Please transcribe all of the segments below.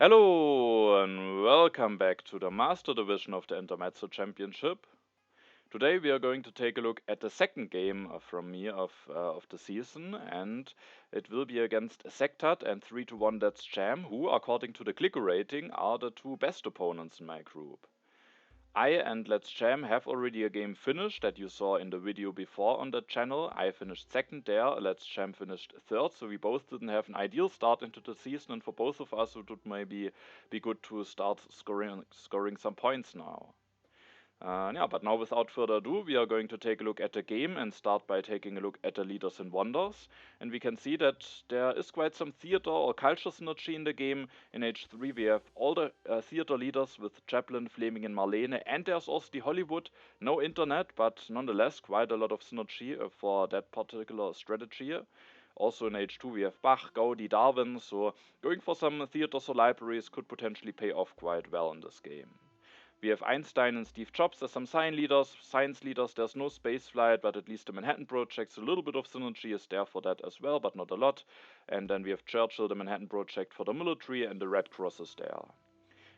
Hello and welcome back to the Master Division of the Intermezzo Championship. Today we are going to take a look at the second game from me of the season, and it will be against Sektat and 3-1 That's Jam, who, according to the clicker rating, are the two best opponents in my group. I and Let's Jam have already a game finished that you saw in the video before on the channel. I finished second there, Let's Jam finished third, so we both didn't have an ideal start into the season, and for both of us it would maybe be good to start scoring some points now. But now without further ado, we are going to take a look at the game and start by taking a look at the leaders and wonders. And we can see that there is quite some theater or culture synergy in the game. In H3 we have all the theater leaders with Chaplin, Fleming and Marlene, and there's also the Hollywood. No internet, but nonetheless quite a lot of synergy for that particular strategy. Also in H2 we have Bach, Gaudi, Darwin, so going for some theaters or libraries could potentially pay off quite well in this game. We have Einstein and Steve Jobs as some science leaders. There's no spaceflight, but at least the Manhattan Project, a little bit of synergy is there for that as well, but not a lot. And then we have Churchill, the Manhattan Project for the military, and the Red Cross is there.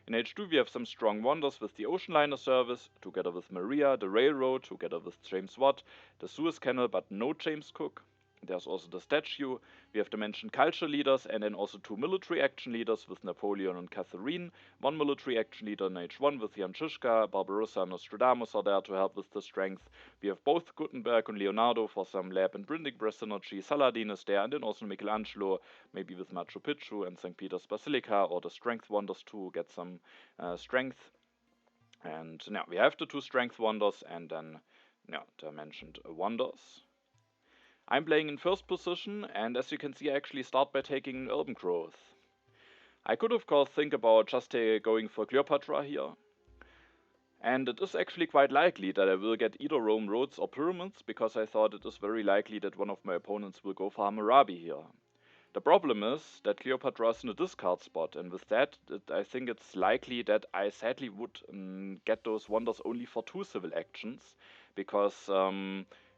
In H2 we have some strong wonders with the Ocean Liner Service, together with Maria, the Railroad, together with James Watt, the Suez Canal, but no James Cook. There's also the statue. We have the mentioned culture leaders and then also two military action leaders with Napoleon and Catherine. One military action leader in H1 with Jan Žižka, Barbarossa and Nostradamus are there to help with the strength. We have both Gutenberg and Leonardo for some lab and printing press synergy. Saladin is there, and then also Michelangelo, maybe with Machu Picchu and St. Peter's Basilica, or the strength wonders to get some strength. And now we have the two strength wonders and then the mentioned wonders. I'm playing in first position, and as you can see I actually start by taking urban growth. I could of course think about just going for Cleopatra here. And it is actually quite likely that I will get either Rome roads or pyramids, because I thought it is very likely that one of my opponents will go for Hammurabi here. The problem is that Cleopatra is in a discard spot, and with that I think it's likely that I sadly would get those wonders only for 2 civil actions, because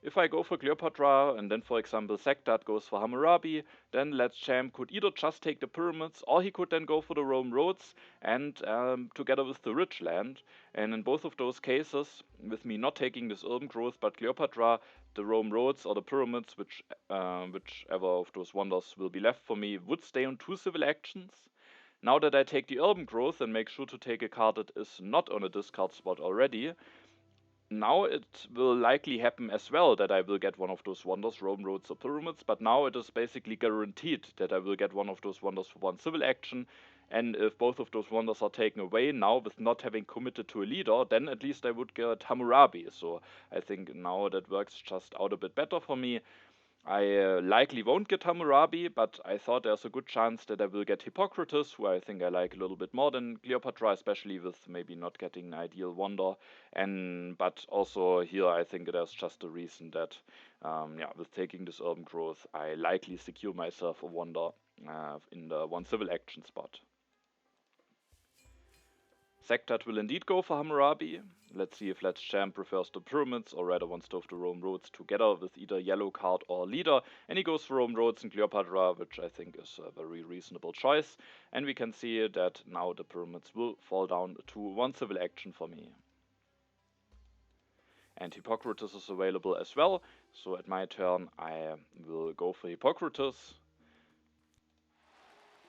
if I go for Cleopatra and then, for example, Sektat goes for Hammurabi, then Let's Jam could either just take the pyramids, or he could then go for the Rome roads and together with the rich land. And in both of those cases, with me not taking this urban growth but Cleopatra, the Rome roads or the pyramids, whichever of those wonders will be left for me, would stay on 2 civil actions. Now that I take the urban growth and make sure to take a card that is not on a discard spot already, now it will likely happen as well that I will get one of those wonders, Rome roads or pyramids, but now it is basically guaranteed that I will get one of those wonders for 1 civil action. And if both of those wonders are taken away now with not having committed to a leader, then at least I would get Hammurabi. So I think now that works just out a bit better for me. I likely won't get Hammurabi, but I thought there's a good chance that I will get Hippocrates, who I think I like a little bit more than Cleopatra, especially with maybe not getting an ideal wonder. But also here I think there's just a reason that, with taking this urban growth, I likely secure myself a wonder in the 1 civil action spot. Sektat will indeed go for Hammurabi. Let's see if Let's Jam prefers the pyramids or rather wants to have the Rome roads together with either yellow card or leader. And he goes for Rome roads and Cleopatra, which I think is a very reasonable choice. And we can see that now the pyramids will fall down to 1 civil action for me. And Hippocrates is available as well. So at my turn I will go for Hippocrates.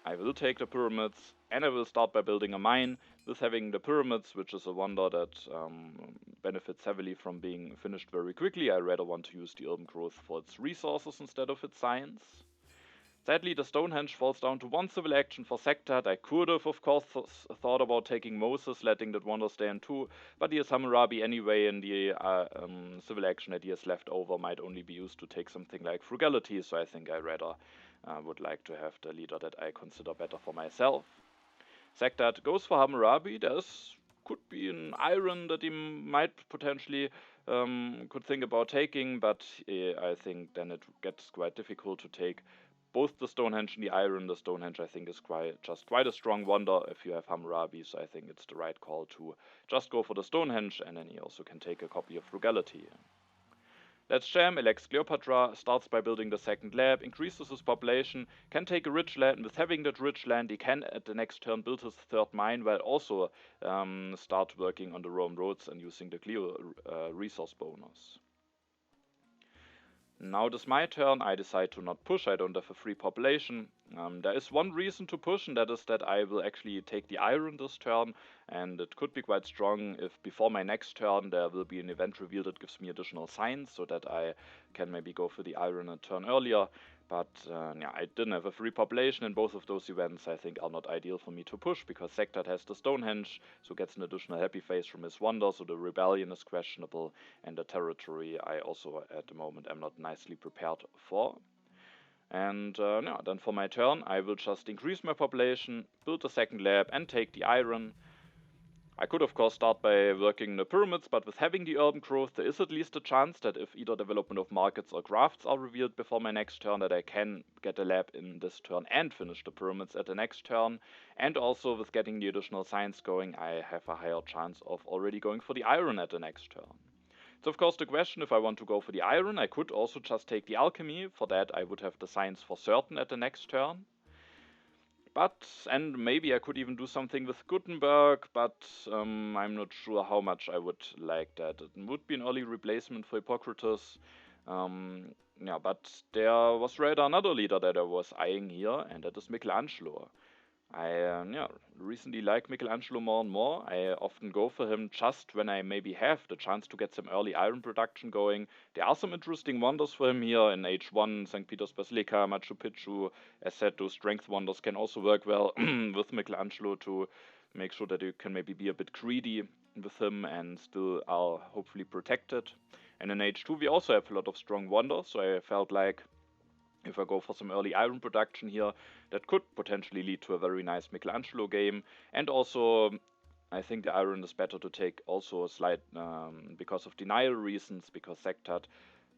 I will take the pyramids, and I will start by building a mine. With having the pyramids, which is a wonder that benefits heavily from being finished very quickly, I rather want to use the urban growth for its resources instead of its science. Sadly, the Stonehenge falls down to 1 civil action for Sektat. I could have, of course, thought about taking Moses, letting that wonder stay in 2, but he has Hammurabi anyway, and the civil action that he has left over might only be used to take something like Frugality, so I think I rather would like to have the leader that I consider better for myself. Sektat goes for Hammurabi. Could be an iron that he might potentially could think about taking, but I think then it gets quite difficult to take both the Stonehenge and the iron. The Stonehenge I think is quite a strong wonder if you have Hammurabi, so I think it's the right call to just go for the Stonehenge, and then he also can take a copy of Frugality. Let's Jam elects Cleopatra, starts by building the second lab, increases his population, can take a rich land, and with having that rich land he can at the next turn build his third mine while also start working on the Rome roads and using the Cleo resource bonus. Now it is my turn. I decide to not push. I don't have a free population. There is one reason to push, and that is that I will actually take the iron this turn, and it could be quite strong if before my next turn there will be an event reveal that gives me additional signs, so that I can maybe go for the iron a turn earlier. But yeah, I didn't have a free population, and both of those events I think are not ideal for me to push, because Sektat has the Stonehenge, so gets an additional happy face from his wonder, so the rebellion is questionable, and the territory I also at the moment am not nicely prepared for. And yeah, then for my turn I will just increase my population, build a second lab, and take the iron. I could of course start by working the pyramids, but with having the urban growth there is at least a chance that if either development of markets or crafts are revealed before my next turn, that I can get a lab in this turn and finish the pyramids at the next turn. And also with getting the additional science going, I have a higher chance of already going for the iron at the next turn. So of course the question, if I want to go for the iron, I could also just take the alchemy. For that I would have the science for certain at the next turn. And maybe I could even do something with Gutenberg, but I'm not sure how much I would like that. It would be an early replacement for Hippocrates. Yeah, but there was rather another leader that I was eyeing here, and that is Michelangelo. I yeah, recently like Michelangelo more and more. I often go for him just when I maybe have the chance to get some early iron production going. There are some interesting wonders for him here in H1, St. Peter's Basilica, Machu Picchu. As said, those strength wonders can also work well with Michelangelo to make sure that you can maybe be a bit greedy with him and still are hopefully protected. And in H2 we also have a lot of strong wonders, so I felt like if I go for some early iron production here, that could potentially lead to a very nice Michelangelo game. And also, I think the iron is better to take also a slight, because of denial reasons, because Sektat,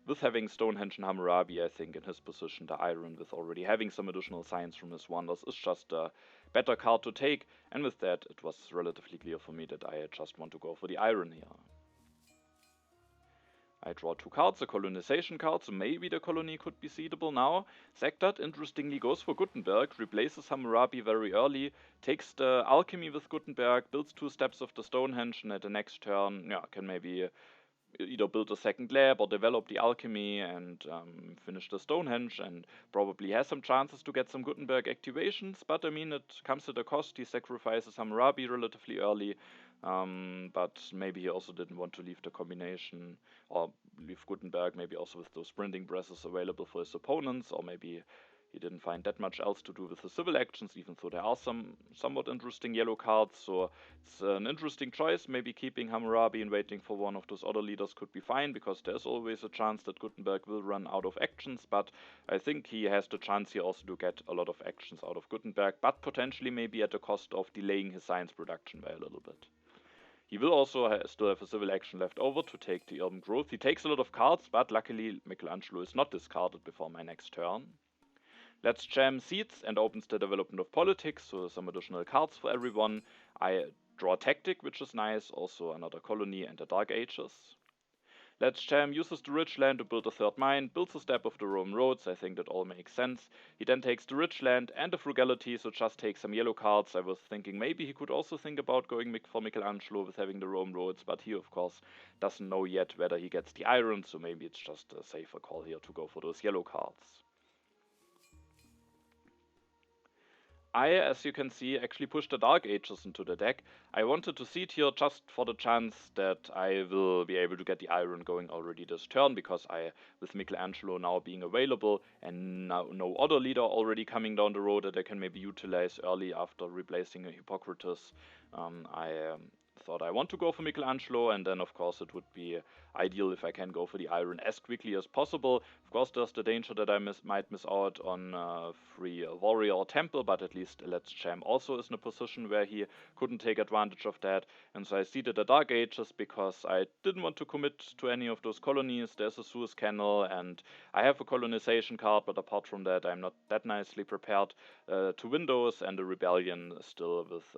with having Stonehenge and Hammurabi, I think in his position, the iron with already having some additional science from his wonders is just a better card to take. And with that, it was relatively clear for me that I just want to go for the iron here. I draw 2 cards, a colonization card, so maybe the colony could be seedable now. Sektat interestingly goes for Gutenberg, replaces Hammurabi very early, takes the alchemy with Gutenberg, builds 2 steps of the Stonehenge, and at the next turn, yeah, can maybe either build a second lab or develop the alchemy and finish the Stonehenge, and probably has some chances to get some Gutenberg activations, but I mean it comes at a cost. He sacrifices Hammurabi relatively early, but maybe he also didn't want to leave the combination, or leave Gutenberg maybe also with those printing presses available for his opponents, or maybe he didn't find that much else to do with the civil actions, even though there are some somewhat interesting yellow cards. So it's an interesting choice. Maybe keeping Hammurabi and waiting for one of those other leaders could be fine, because there's always a chance that Gutenberg will run out of actions. But I think he has the chance here also to get a lot of actions out of Gutenberg, but potentially maybe at the cost of delaying his science production by a little bit. He will also still have a civil action left over to take the urban growth. He takes a lot of cards, but luckily Michelangelo is not discarded before my next turn. Let's Jam seeds and opens the development of politics, so some additional cards for everyone. I draw tactic, which is nice, also another colony and the Dark Ages. Let's Jam uses the rich land to build a third mine, builds a step of the Rome roads. I think that all makes sense. He then takes the rich land and the frugality, so just takes some yellow cards. I was thinking maybe he could also think about going for Michelangelo with having the Rome roads, but he of course doesn't know yet whether he gets the iron, so maybe it's just a safer call here to go for those yellow cards. I, as you can see, actually pushed the Dark Ages into the deck. I wanted to seed here just for the chance that I will be able to get the iron going already this turn, because with Michelangelo now being available and now no other leader already coming down the road that I can maybe utilize early after replacing a Hippocrates, I thought I want to go for Michelangelo, and then of course it would be ideal if I can go for the iron as quickly as possible. Of course there's the danger that I might miss out on free warrior or temple, but at least Let's Jam also is in a position where he couldn't take advantage of that, and so I seeded the Dark Ages because I didn't want to commit to any of those colonies. There's a Suez Canal and I have a colonization card, but apart from that I'm not that nicely prepared to win those, and the rebellion still with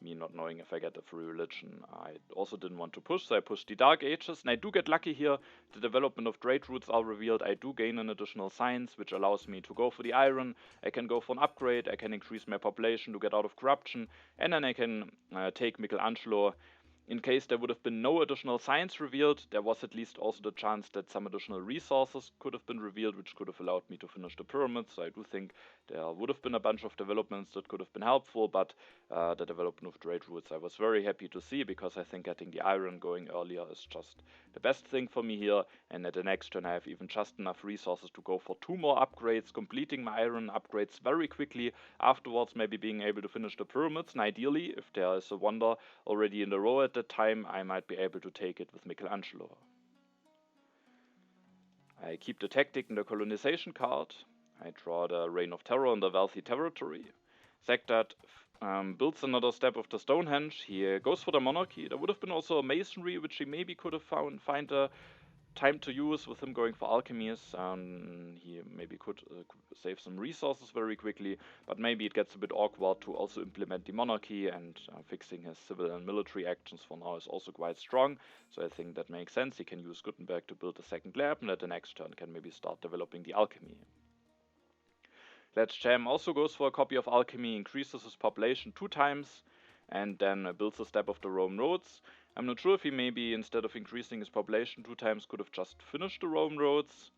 me not knowing if I get a free religion. I also didn't want to push, so I pushed the Dark Ages, and I do get lucky here. The development of trade routes are revealed. I do gain an additional science, which allows me to go for the iron. I can go for an upgrade, I can increase my population to get out of corruption, and then I can take Michelangelo. In case there would have been no additional science revealed, there was at least also the chance that some additional resources could have been revealed, which could have allowed me to finish the pyramids. So I do think there would have been a bunch of developments that could have been helpful, but the development of trade routes I was very happy to see, because I think getting the iron going earlier is just the best thing for me here. And at the next turn I have even just enough resources to go for 2 more upgrades, completing my iron upgrades very quickly, afterwards maybe being able to finish the pyramids, and ideally, if there is a wonder already in the row at that time, I might be able to take it with Michelangelo. I keep the tactic in the colonization card. I draw the Reign of Terror in the wealthy territory. Sektat builds another step of the Stonehenge. He goes for the monarchy. There would have been also a masonry, which he maybe could have find a time to use with him going for alchemies. He maybe could save some resources very quickly, but maybe it gets a bit awkward to also implement the monarchy, and fixing his civil and military actions for now is also quite strong, so I think that makes sense. He can use Gutenberg to build a second lab, and at the next turn can maybe start developing the alchemy. Let's Jam also goes for a copy of alchemy, increases his population 2 times, and then builds a step of the Rome roads. I'm not sure if he maybe, instead of increasing his population 2 times, could have just finished the Rome roads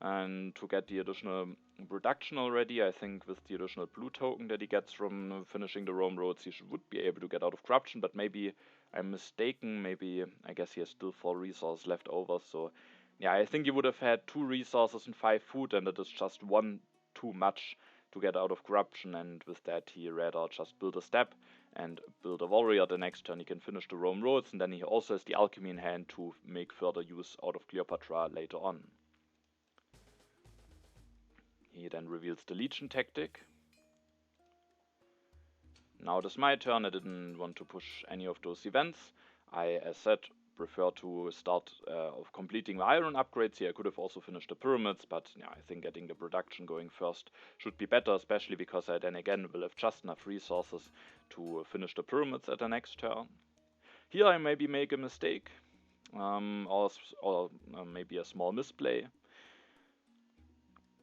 and to get the additional production already. I think with the additional blue token that he gets from finishing the Rome roads, he would be able to get out of corruption, but maybe I'm mistaken. Maybe, I guess he has still 4 resources left over, so yeah, I think he would have had 2 resources and 5 food, and it is just 1 too much to get out of corruption, and with that he rather just build a step and build a warrior. The next turn he can finish the Rome roads, and then he also has the alchemy in hand to make further use out of Cleopatra later on. He then reveals the Legion tactic. Now it is my turn. I didn't want to push any of those events. I, as said, prefer to start of completing the iron upgrades here. I could have also finished the pyramids, but yeah, I think getting the production going first should be better, especially because I then again will have just enough resources to finish the pyramids at the next turn. Here I maybe make a mistake, or maybe a small misplay,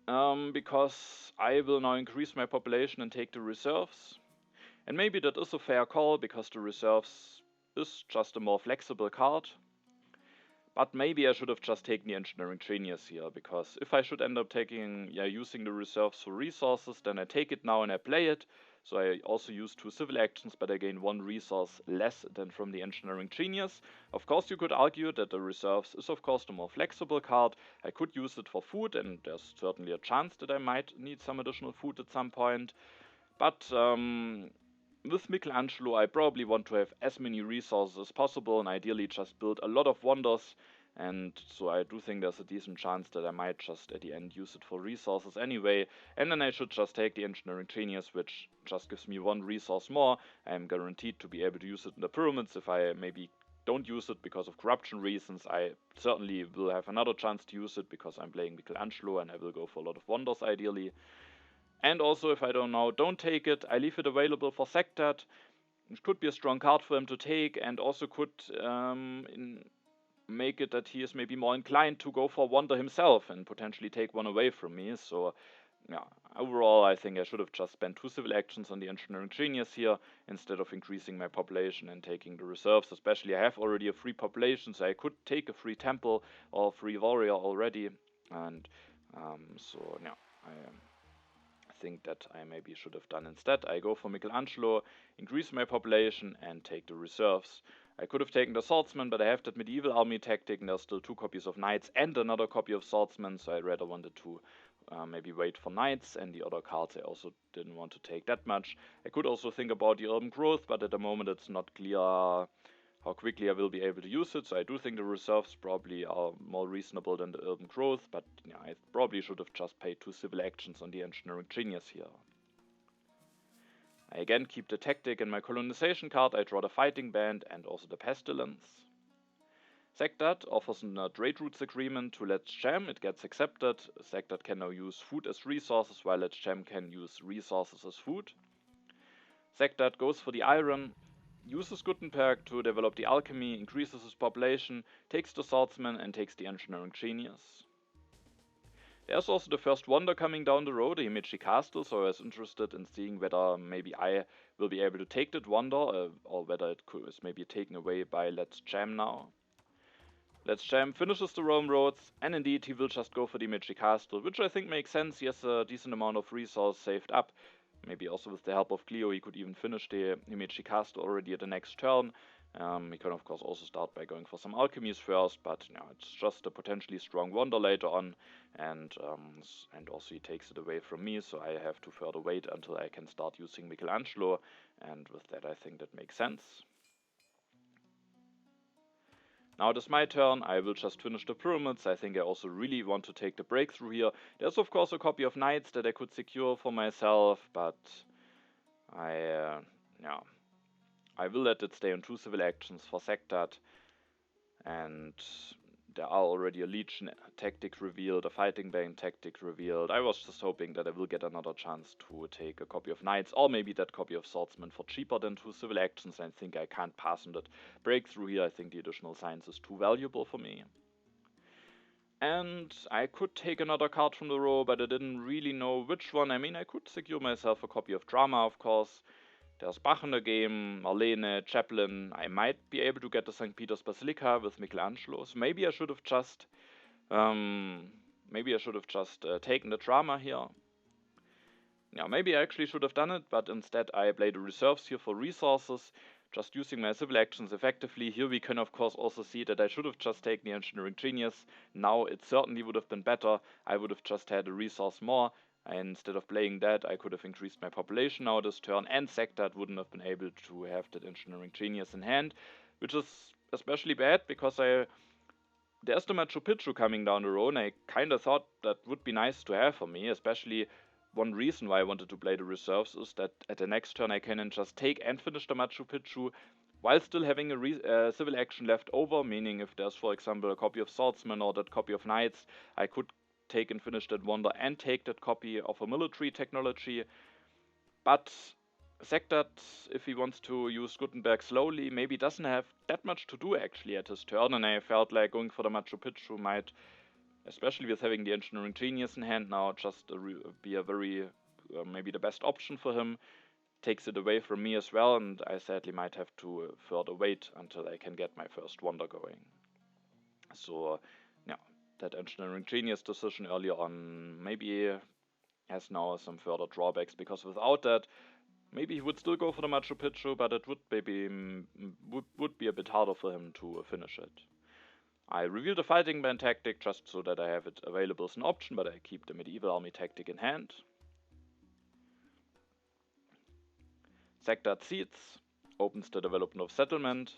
because I will now increase my population and take the reserves. And maybe that is a fair call, because the reserves is just a more flexible card. But maybe I should have just taken the Engineering Genius here, because if I should end up using the reserves for resources, then I take it now and I play it. So I also use 2 civil actions, but I gain 1 resource less than from the Engineering Genius. Of course, you could argue that the reserves is of course the more flexible card. I could use it for food, and there's certainly a chance that I might need some additional food at some point. But with Michelangelo, I probably want to have as many resources as possible, and ideally just build a lot of wonders, and so I do think there's a decent chance that I might just at the end use it for resources anyway, and then I should just take the Engineering Genius, which just gives me 1 resource more. I'm guaranteed to be able to use it in the pyramids. If I maybe don't use it because of corruption reasons, I certainly will have another chance to use it because I'm playing Michelangelo, and I will go for a lot of wonders ideally. And also, if I don't take it, I leave it available for Sektat. It could be a strong card for him to take, and also could make it that he is maybe more inclined to go for wonder himself and potentially take 1 away from me. So yeah, overall I think I should have just spent 2 civil actions on the Engineering Genius here, instead of increasing my population and taking the reserves. Especially I have already a free population, so I could take a free temple or a free warrior already, and so yeah, I think that I maybe should have done instead. I go for Michelangelo, increase my population, and take the reserves. I could have taken the swordsman, but I have that medieval army tactic, and there's still 2 copies of knights and another copy of swordsman, so I rather wanted to maybe wait for knights, and the other cards I also didn't want to take that much. I could also think about the urban growth, but at the moment it's not clear how quickly I will be able to use it, so I do think the reserves probably are more reasonable than the urban growth, but yeah, I probably should have just paid 2 civil actions on the Engineering Genius here. I again keep the tactic in my colonization card. I draw the fighting band and also the pestilence. Sektat offers a trade routes agreement to Let's Jam. It gets accepted. Sektat can now use food as resources, while Let's Jam can use resources as food. Sektat goes for the iron. uses Gutenberg to develop the alchemy, increases his population, takes the swordsman and takes the engineering genius. There's also the first wonder coming down the road, the Himeji Castle, so I was interested in seeing whether maybe I will be able to take that wonder, or whether it is maybe taken away by Let's Jam now. Let's Jam finishes the Rome roads, and indeed he will just go for the Himeji Castle, which I think makes sense. He has a decent amount of resource saved up. Maybe also with the help of Cleo he could even finish the Himeji Castle already at the next turn. He can of course also start by going for some alchemies first, but it's just a potentially strong wonder later on, and also he takes it away from me, so I have to further wait until I can start using Michelangelo, and with that I think that makes sense. Now it is my turn, I will just finish the pyramids. I think I also really want to take the breakthrough here. There's of course a copy of knights that I could secure for myself, but I will let it stay on 2 civil actions for Sektat, and there are already a legion tactic revealed, a fighting band tactic revealed. I was just hoping that I will get another chance to take a copy of knights, or maybe that copy of swordsman for cheaper than 2 civil actions. I think I can't pass on that breakthrough here. I think the additional science is too valuable for me. And I could take another card from the row, but I didn't really know which one. I mean, I could secure myself a copy of drama, of course. There's Bach in the game, Marlene, Chaplin. I might be able to get the St. Peter's Basilica with Michelangelo. So maybe I should have just taken the drama here. Yeah, maybe I actually should have done it, but instead I played the reserves here for resources, just using my civil actions effectively. Here we can of course also see that I should have just taken the engineering genius. Now it certainly would have been better. I would have just had a resource more. And instead of playing that, I could have increased my population now this turn, and Sektat wouldn't have been able to have that engineering genius in hand, which is especially bad because there's the Machu Picchu coming down the road, and I kind of thought that would be nice to have for me. Especially one reason why I wanted to play the reserves is that at the next turn I can then just take and finish the Machu Picchu while still having a civil action left over, meaning if there's for example a copy of swordsman or that copy of knights, I could take and finish that wonder and take that copy of a military technology. But Sektat, if he wants to use Gutenberg slowly, maybe doesn't have that much to do actually at his turn, and I felt like going for the Machu Picchu might, especially with having the engineering genius in hand now, just be a very maybe the best option for him. Takes it away from me as well, and I sadly might have to further wait until I can get my first wonder going. So that engineering genius decision earlier on maybe has now some further drawbacks, because without that, maybe he would still go for the Machu Picchu, but it would maybe would be a bit harder for him to finish it. I reveal the fighting band tactic just so that I have it available as an option, but I keep the medieval army tactic in hand. Sektat seeds, opens the development of settlement,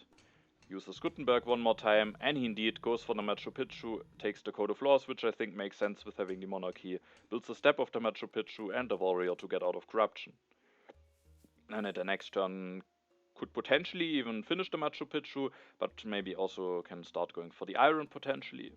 uses Gutenberg one more time, and he indeed goes for the Machu Picchu, takes the Code of Laws, which I think makes sense with having the monarchy, builds a step of the Machu Picchu and the warrior to get out of corruption. And at the next turn could potentially even finish the Machu Picchu, but maybe also can start going for the iron potentially.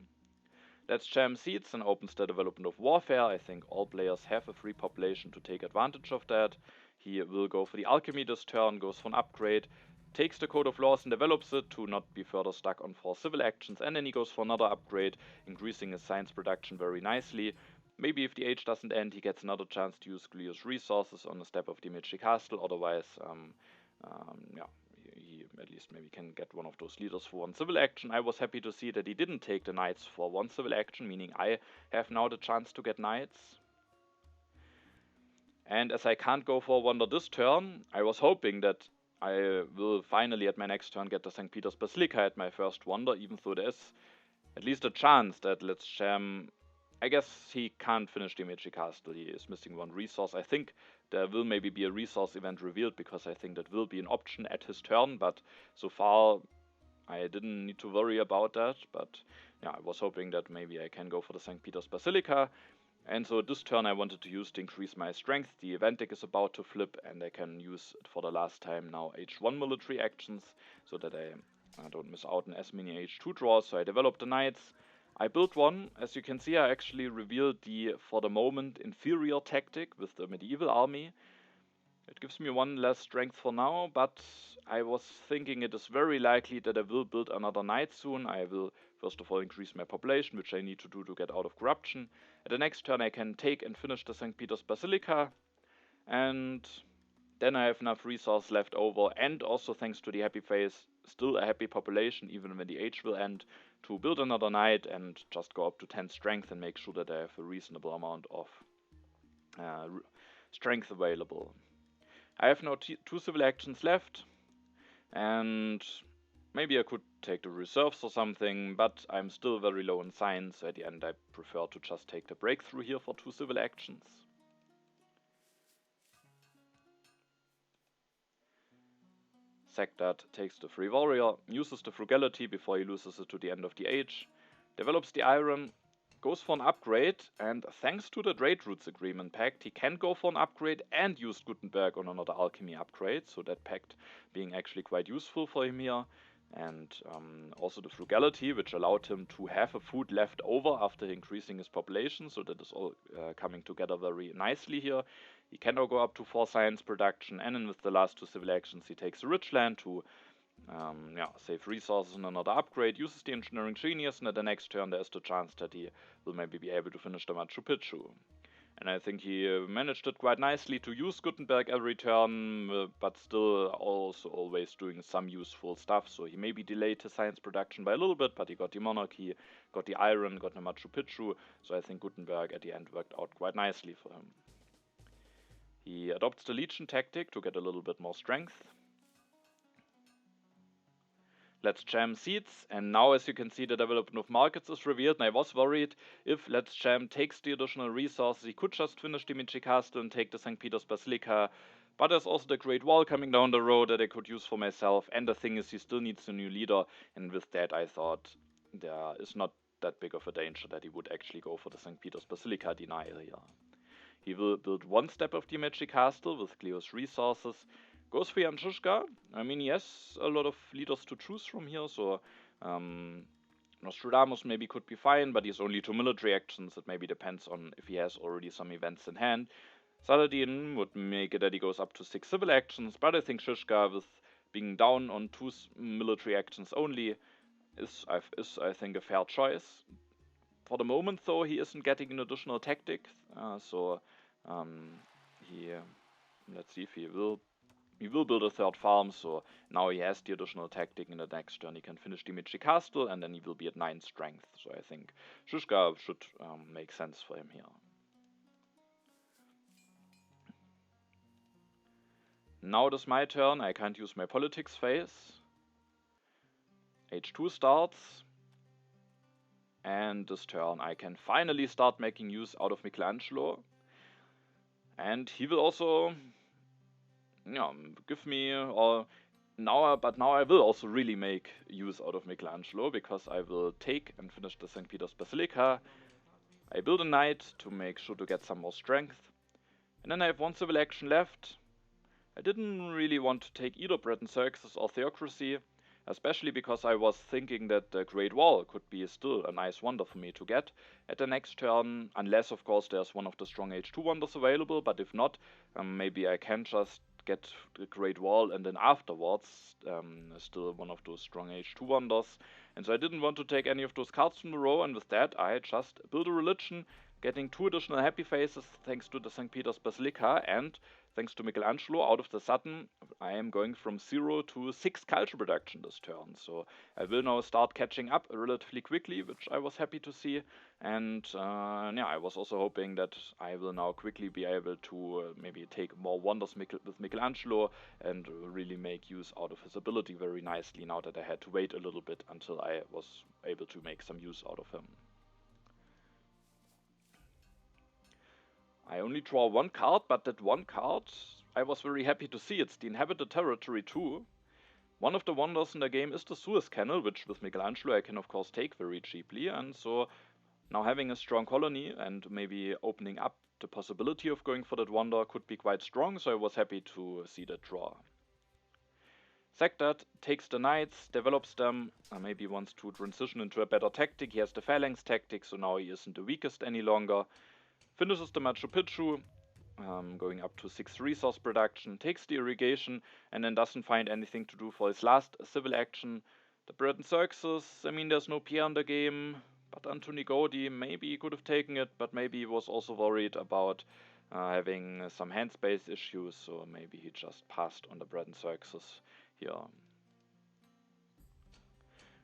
Let's Jam seeds and opens the development of warfare. I think all players have a free population to take advantage of that. He will go for the alchemy this turn, goes for an upgrade, takes the Code of Laws and develops it to not be further stuck on 4 civil actions, and then he goes for another upgrade, increasing his science production very nicely. Maybe if the age doesn't end, he gets another chance to use Cleo's resources on the step of the Himeji Castle. Otherwise, he at least maybe can get one of those leaders for 1 civil action. I was happy to see that he didn't take the knights for 1 civil action, meaning I have now the chance to get knights. And as I can't go for a wonder this turn, I was hoping that I will finally at my next turn get the St. Peter's Basilica at my first wonder, even though there's at least a chance that Let's Jam... I guess he can't finish the Himeji Castle, he is missing 1 resource. I think there will maybe be a resource event revealed, because I think that will be an option at his turn, but so far I didn't need to worry about that. But yeah, I was hoping that maybe I can go for the St. Peter's Basilica. And so this turn I wanted to use to increase my strength. The event deck is about to flip, and I can use it for the last time now H1 military actions, so that I don't miss out on as many H2 draws. So I developed the knights. I built one. As you can see, I actually revealed the, for the moment, inferior tactic with the medieval army. It gives me 1 less strength for now, but I was thinking it is very likely that I will build another knight soon. I will first of all increase my population, which I need to do to get out of corruption. At the next turn I can take and finish the St. Peter's Basilica, and then I have enough resource left over, and also thanks to the happy face, still a happy population even when the age will end, to build another knight and just go up to 10 strength and make sure that I have a reasonable amount of strength available. I have now 2 civil actions left, and maybe I could take the reserves or something, but I'm still very low in science, so at the end I prefer to just take the breakthrough here for 2 civil actions. Sektat takes the free warrior, uses the frugality before he loses it to the end of the age, develops the iron, goes for an upgrade, and thanks to the Trade Routes Agreement pact, he can go for an upgrade and use Gutenberg on another alchemy upgrade, so that pact being actually quite useful for him here. And also the frugality, which allowed him to have a food left over after increasing his population, so that is all coming together very nicely here. He can now go up to 4 science production, and then with the last 2 civil actions he takes a rich land to save resources and another upgrade, uses the engineering genius, and at the next turn there is the chance that he will maybe be able to finish the Machu Picchu. And I think he managed it quite nicely to use Gutenberg every turn, but still also always doing some useful stuff. So he maybe delayed his science production by a little bit, but he got the monarchy, got the iron, got the Machu Picchu. So I think Gutenberg at the end worked out quite nicely for him. He adopts the Legion tactic to get a little bit more strength. Let's Jam seeds, and now as you can see the development of markets is revealed, and I was worried if Let's Jam takes the additional resources, he could just finish the Medici Castle and take the St. Peter's Basilica, but there's also the Great Wall coming down the road that I could use for myself, and the thing is he still needs a new leader, and with that I thought there is not that big of a danger that he would actually go for the St. Peter's Basilica denial here. He will build 1 step of the Medici Castle with Cleo's resources, goes for Jan Žižka. I mean, he has a lot of leaders to choose from here, so Nostradamus maybe could be fine, but he has only 2 military actions. It maybe depends on if he has already some events in hand. Saladin would make it that he goes up to 6 civil actions, but I think Žižka, with being down on 2 military actions only, is I think a fair choice. For the moment, though, he isn't getting an additional tactic, let's see if he will build a 3rd farm, so now he has the additional tactic. In the next turn he can finish the Medici Castle, and then he will be at 9 strength, so I think Žižka should make sense for him here. Now it is my turn, I can't use my politics phase. H2 starts, and this turn I can finally start making use out of Michelangelo, and he will also give me, but now I will also really make use out of Michelangelo, because I will take and finish the St. Peter's Basilica. I build a knight to make sure to get some more strength, and then I have 1 civil action left. I didn't really want to take either Breton Circuses or Theocracy, especially because I was thinking that the Great Wall could be still a nice wonder for me to get at the next turn, unless of course there's one of the strong H2 wonders available, but if not, maybe I can just get the Great Wall and then afterwards still one of those strong H2 wonders. And so I didn't want to take any of those cards from the row, and with that I just build a religion, getting 2 additional happy faces thanks to the St. Peter's Basilica, and thanks to Michelangelo, out of the sudden I am going from 0 to 6 culture production this turn. So I will now start catching up relatively quickly, which I was happy to see. And I was also hoping that I will now quickly be able to maybe take more wonders with Michelangelo and really make use out of his ability very nicely, now that I had to wait a little bit until I was able to make some use out of him. I only draw 1 card, but that 1 card I was very happy to see. It's the Inhabited Territory 2. One of the wonders in the game is the Suez Canal, which with Michelangelo I can of course take very cheaply, and so now having a strong colony and maybe opening up the possibility of going for that wonder could be quite strong, so I was happy to see that draw. Sektat takes the knights, develops them, maybe wants to transition into a better tactic. He has the phalanx tactic, so now he isn't the weakest any longer. Finishes the Machu Picchu, going up to 6 resource production, takes the irrigation, and then doesn't find anything to do for his last civil action. The bread and circuses, I mean, there's no Pierre in the game, but Anthony Gaudi, maybe he could have taken it, but maybe he was also worried about having some hand space issues, so maybe he just passed on the bread and circuses here.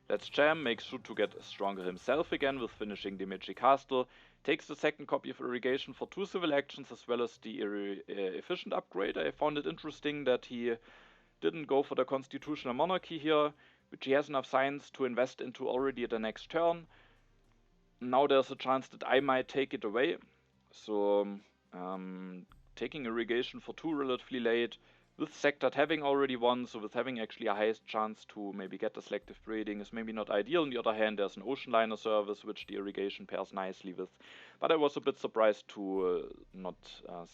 Let's Jam makes sure to get stronger himself again with finishing the Meiji Castle, takes the second copy of irrigation for 2 civil actions as well as the efficient upgrade. I found it interesting that he didn't go for the constitutional monarchy here, which he has enough science to invest into already at the next turn. Now there's a chance that I might take it away, so taking irrigation for 2 relatively late, with Sektat having already won, so with having actually a highest chance to maybe get the selective breeding is maybe not ideal. On the other hand, there's an ocean liner service which the irrigation pairs nicely with, but I was a bit surprised to not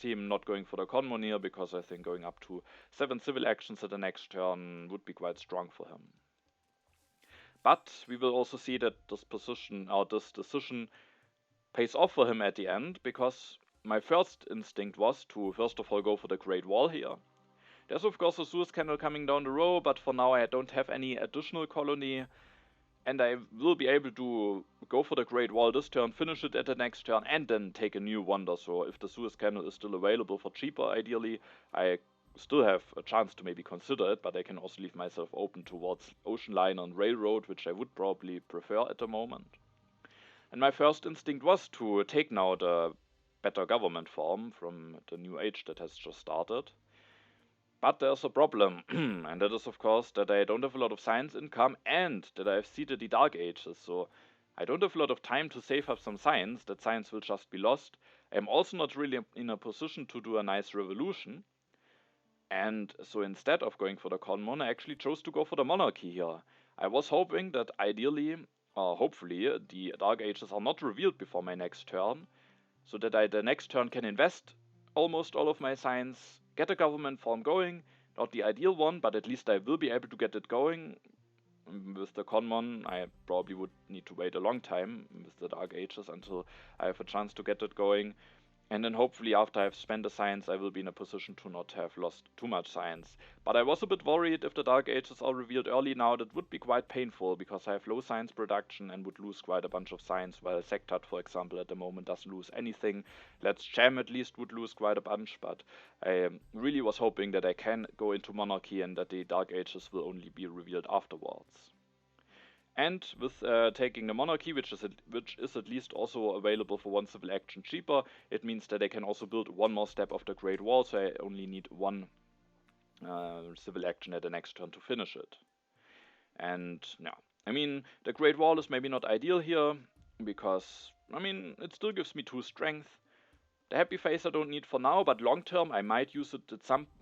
see him not going for the Conmon here, because I think going up to 7 civil actions at the next turn would be quite strong for him. But we will also see that this decision pays off for him at the end, because my first instinct was to first of all go for the Great Wall here. There's of course a Suez Canal coming down the row, but for now I don't have any additional colony, and I will be able to go for the Great Wall this turn, finish it at the next turn, and then take a new wonder. So if the Suez Canal is still available for cheaper, ideally, I still have a chance to maybe consider it, but I can also leave myself open towards ocean liner and railroad, which I would probably prefer at the moment. And my first instinct was to take now the better government form from the new age that has just started. But there's a problem, and that is of course that I don't have a lot of science income and that I've seeded the Dark Ages, so I don't have a lot of time to save up some science. That science will just be lost. I'm also not really in a position to do a nice revolution, and so instead of going for the Conmon, I actually chose to go for the monarchy here. I was hoping that ideally, or hopefully, the Dark Ages are not revealed before my next turn, so that I the next turn can invest almost all of my science, get a government form going, not the ideal one, but at least I will be able to get it going. With the Conmon, I probably would need to wait a long time with the Dark Ages until I have a chance to get it going. And then hopefully after I've spent the science, I will be in a position to not have lost too much science. But I was a bit worried if the Dark Ages are revealed early now, that would be quite painful, because I have low science production and would lose quite a bunch of science, while Sektat, for example, at the moment doesn't lose anything. Let's Jam at least would lose quite a bunch, but I really was hoping that I can go into Monarchy and that the Dark Ages will only be revealed afterwards. And with taking the monarchy, which is at least also available for 1 civil action cheaper, it means that I can also build 1 more step of the Great Wall, so I only need 1 civil action at the next turn to finish it. And yeah, I mean, the Great Wall is maybe not ideal here, because, I mean, it still gives me 2 strength. The happy face I don't need for now, but long term I might use it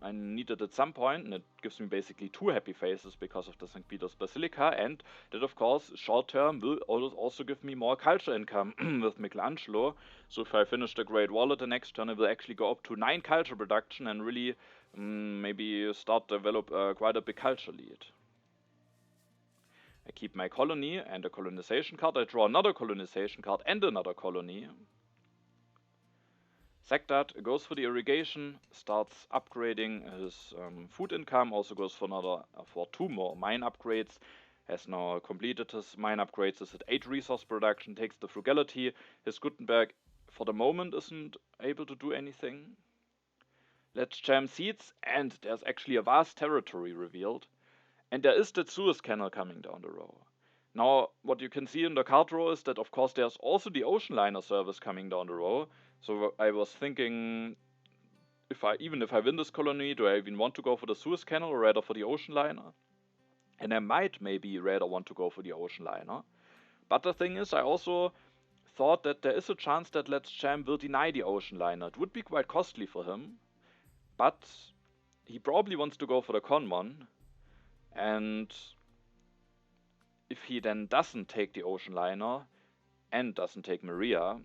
I need it at some point, and it gives me basically 2 happy faces because of the St. Peter's Basilica, and that of course short term will also give me more culture income with Michelangelo. So if I finish the Great Wall at the next turn, I will actually go up to 9 culture production and really maybe start develop quite a big culture lead. I keep my colony and a colonization card. I draw another colonization card and another colony. Sektat goes for the irrigation, starts upgrading his food income, also goes for 2 more mine upgrades, has now completed his mine upgrades, is at 8 resource production, takes the frugality. His Gutenberg for the moment isn't able to do anything. Let's Jam seeds, and there's actually a vast territory revealed. And there is that Suez Canal coming down the row. Now, what you can see in the card row is that, of course, there's also the ocean liner service coming down the row. So I was thinking, even if I win this colony, do I even want to go for the Suez Canal or rather for the ocean liner? And I might maybe rather want to go for the ocean liner. But the thing is, I also thought that there is a chance that Let's Jam will deny the ocean liner. It would be quite costly for him, but he probably wants to go for the Conmon. And if he then doesn't take the ocean liner and doesn't take Maria,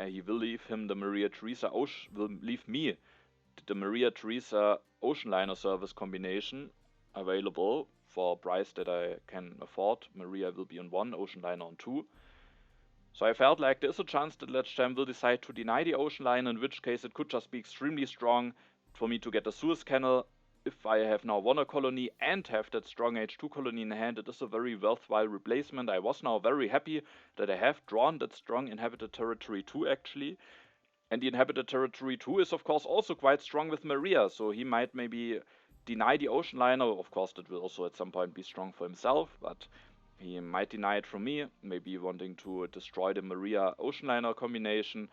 he will leave him the Maria Theresa will leave me the Maria Theresa ocean liner service combination available for a price that I can afford. Maria will be on 1, ocean liner on 2. So I felt like there's a chance that Let's Jam will decide to deny the Ocean Line, in which case it could just be extremely strong for me to get a Suez Canal. If I have now won a colony and have that strong H2 colony in hand, it is a very worthwhile replacement. I was now very happy that I have drawn that strong inhabited territory 2 actually. And the inhabited territory 2 is of course also quite strong with Maria, so he might maybe deny the Ocean Liner. Of course that will also at some point be strong for himself, but he might deny it from me, maybe wanting to destroy the Maria Ocean Liner combination,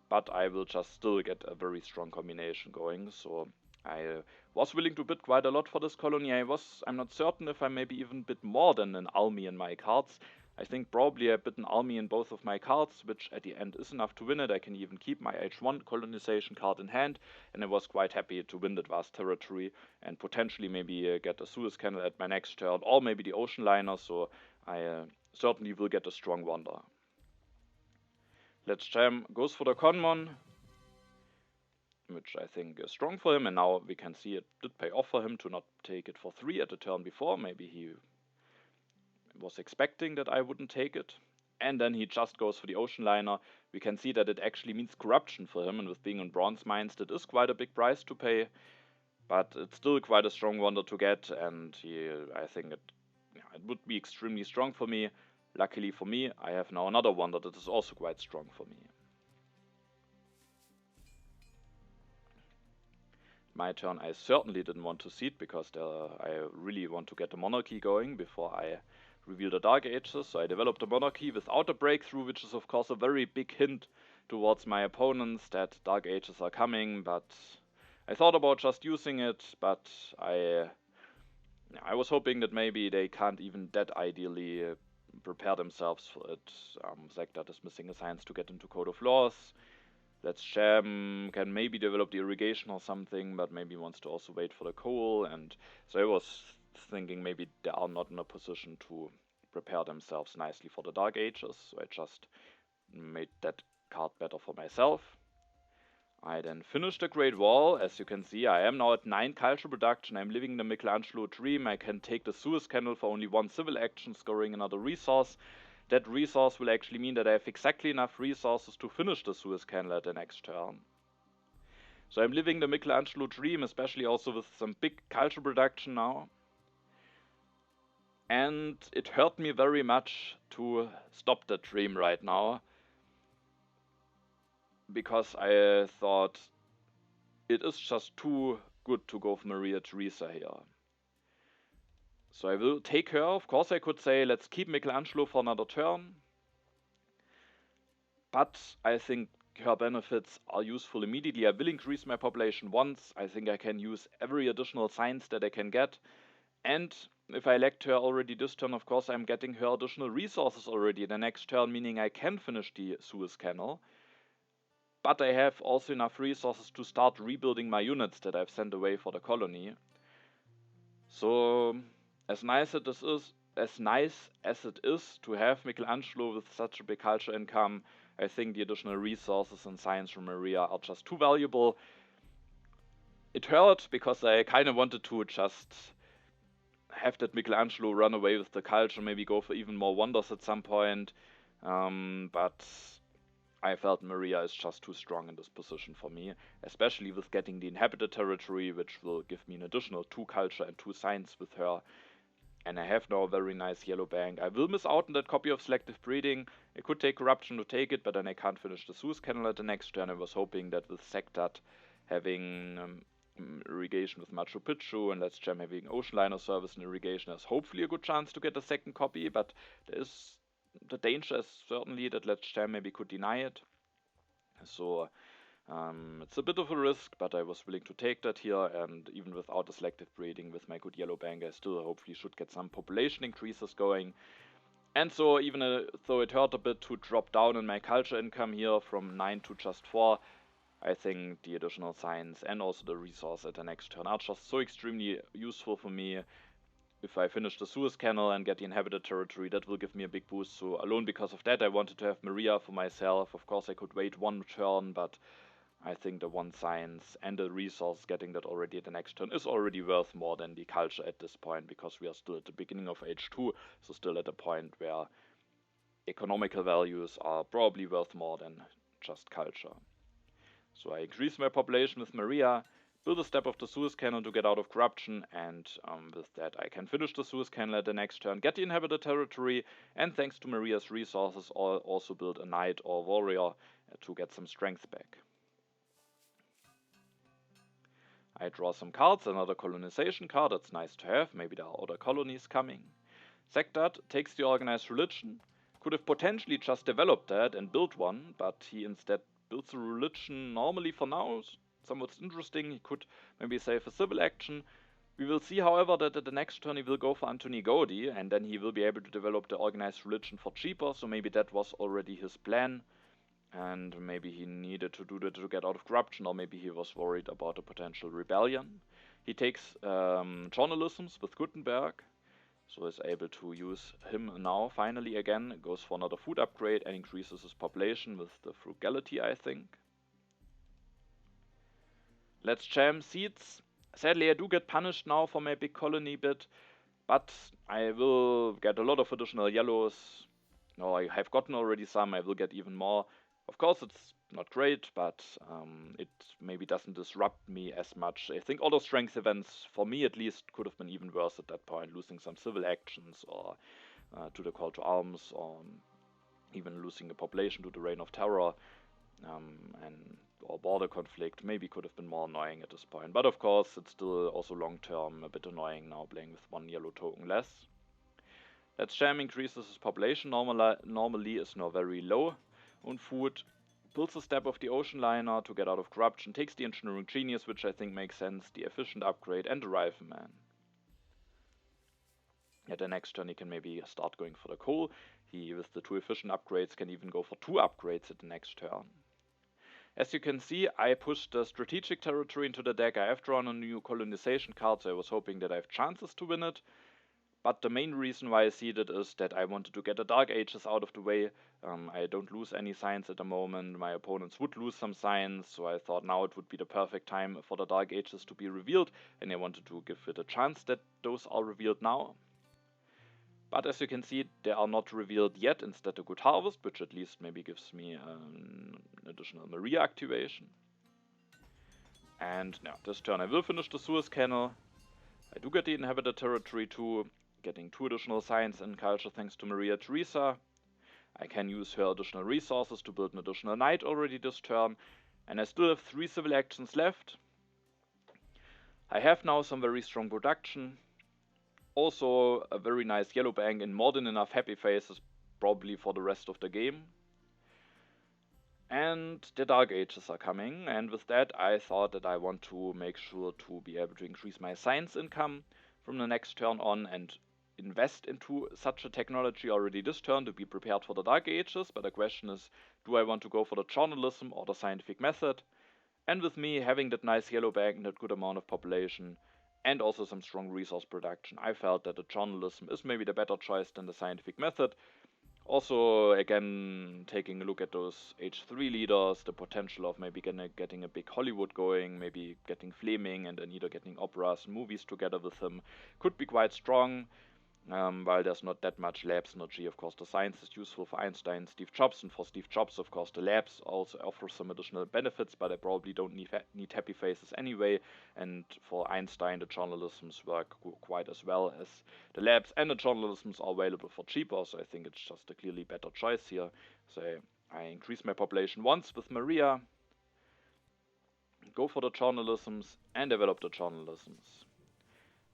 but I will just still get a very strong combination going. So I was willing to bid quite a lot for this colony. I'm not certain if I maybe even bid more than an army in my cards. I think probably I bid an army in both of my cards, which at the end is enough to win it. I can even keep my H1 colonization card in hand, and I was quite happy to win that vast territory and potentially maybe get a Suez Canal at my next turn, or maybe the Ocean Liner, so I certainly will get a strong wonder. Let's Jam goes for the Conmon, which I think is strong for him, and now we can see it did pay off for him to not take it for 3 at the turn before. Maybe he was expecting that I wouldn't take it, and then he just goes for the Ocean Liner. We can see that it actually means corruption for him, and with being in Bronze Mines, that is quite a big price to pay, but it's still quite a strong wonder to get, and I think it would be extremely strong for me. Luckily for me, I have now another wonder that is also quite strong for me. My turn, I certainly didn't want to seed because I really want to get the monarchy going before I reveal the Dark Ages. So I developed a monarchy without a breakthrough, which is of course a very big hint towards my opponents that Dark Ages are coming, but I thought about just using it, but I was hoping that maybe they can't even that ideally prepare themselves for it. Sektat is missing a science to get into Code of Laws. Let's Jam can maybe develop the irrigation or something, but maybe wants to also wait for the coal, and so I was thinking maybe they are not in a position to prepare themselves nicely for the Dark Ages, so I just made that card better for myself. I then finished the Great Wall. As you can see, I am now at 9 culture production. I'm living the Michelangelo dream. I can take the Suez Canal for only 1 civil action, scoring another resource. That resource will actually mean that I have exactly enough resources to finish the Suez Canal at the next turn. So I'm living the Michelangelo dream, especially also with some big culture production now. And it hurt me very much to stop that dream right now, because I thought it is just too good to go for Maria Theresa here. So I will take her. Of course I could say let's keep Michelangelo for another turn, but I think her benefits are useful immediately. I will increase my population once. I think I can use every additional science that I can get, and if I elect her already this turn, of course I'm getting her additional resources already the next turn, meaning I can finish the Suez Canal. But I have also enough resources to start rebuilding my units that I've sent away for the colony. So as nice as it is to have Michelangelo with such a big culture income, I think the additional resources and science from Maria are just too valuable. It hurt because I kind of wanted to just have that Michelangelo run away with the culture, maybe go for even more wonders at some point, but I felt Maria is just too strong in this position for me, especially with getting the inhabited territory, which will give me an additional 2 culture and 2 science with her. And I have now a very nice yellow bank. I will miss out on that copy of selective breeding. I could take corruption to take it, but then I can't finish the Suez Canal at the next turn. I was hoping that with Sektat having irrigation with Machu Picchu and Let's Jam having Ocean Liner service and irrigation, there's hopefully a good chance to get a second copy, but the danger is certainly that Let's Jam maybe could deny it. So it's a bit of a risk, but I was willing to take that here, and even without a selective breeding with my good yellow bank, I still hopefully should get some population increases going. And so even though it hurt a bit to drop down in my culture income here from 9 to just 4, I think the additional science and also the resource at the next turn are just so extremely useful for me. If I finish the Suez Canal and get the inhabited territory, that will give me a big boost. So alone because of that, I wanted to have Maria for myself. Of course, I could wait 1 turn, but I think the 1 science and the resource getting that already at the next turn is already worth more than the culture at this point, because we are still at the beginning of H2, so still at a point where economical values are probably worth more than just culture. So I increase my population with Maria, build a step of the Suez Canal to get out of corruption, and with that I can finish the Suez Canal at the next turn, get the inhabited territory, and thanks to Maria's resources I'll also build a knight or warrior to get some strength back. I draw some cards, another colonization card, that's nice to have, maybe there are other colonies coming. Sektat takes the organized religion, could have potentially just developed that and built one, but he instead builds a religion normally for now. Somewhat interesting, he could maybe save a civil action. We will see, however, that at the next turn he will go for Antony Gaudi, and then he will be able to develop the organized religion for cheaper, so maybe that was already his plan. And maybe he needed to do that to get out of corruption, or maybe he was worried about a potential rebellion. He takes journalisms with Gutenberg, so is able to use him now finally again, goes for another food upgrade and increases his population with the frugality, I think. Let's jam seeds. Sadly I do get punished now for my big colony bit, but I will get a lot of additional yellows. No, I have gotten already some, I will get even more. Of course it's not great, but it maybe doesn't disrupt me as much. I think other strength events, for me at least, could have been even worse at that point, losing some civil actions or to the call to arms, or even losing a population to the reign of terror, or border conflict maybe could have been more annoying at this point. But of course it's still also long term a bit annoying now playing with one yellow token less. Let's jam increases his population, normally is now very low. On food, builds a step of the ocean liner to get out of corruption, takes the engineering genius, which I think makes sense, the efficient upgrade, and the rifleman. At the next turn he can maybe start going for the coal. He, with the 2 efficient upgrades, can even go for 2 upgrades at the next turn. As you can see, I pushed the strategic territory into the deck. I have drawn a new colonization card, so I was hoping that I have chances to win it. But the main reason why I seeded is that I wanted to get the Dark Ages out of the way. I don't lose any science at the moment. My opponents would lose some science, so I thought now it would be the perfect time for the Dark Ages to be revealed, and I wanted to give it a chance that those are revealed now. But as you can see, they are not revealed yet. Instead a good harvest, which at least maybe gives me an additional Maria activation. And now this turn I will finish the Suez Canal. I do get the inhabited territory too, getting 2 additional science and culture thanks to Maria Theresa. I can use her additional resources to build an additional knight already this turn, and I still have 3 civil actions left. I have now some very strong production, also a very nice yellow bank and more than enough happy faces probably for the rest of the game. And the Dark Ages are coming, and with that I thought that I want to make sure to be able to increase my science income from the next turn on and invest into such a technology already this turn to be prepared for the Dark Ages. But the question is, do I want to go for the journalism or the scientific method? And with me having that nice yellow bag and that good amount of population and also some strong resource production, I felt that the journalism is maybe the better choice than the scientific method. Also, again, taking a look at those H3 leaders, the potential of maybe getting a big Hollywood going, maybe getting Fleming and then either getting operas and movies together with him could be quite strong. While there's not that much lab synergy, of course the science is useful for Einstein, Steve Jobs, and for Steve Jobs, of course, the labs also offer some additional benefits, but I probably don't need happy faces anyway, and for Einstein the journalisms work quite as well as the labs, and the journalisms are available for cheaper, so I think it's just a clearly better choice here. So I increase my population once with Maria, go for the journalisms, and develop the journalisms.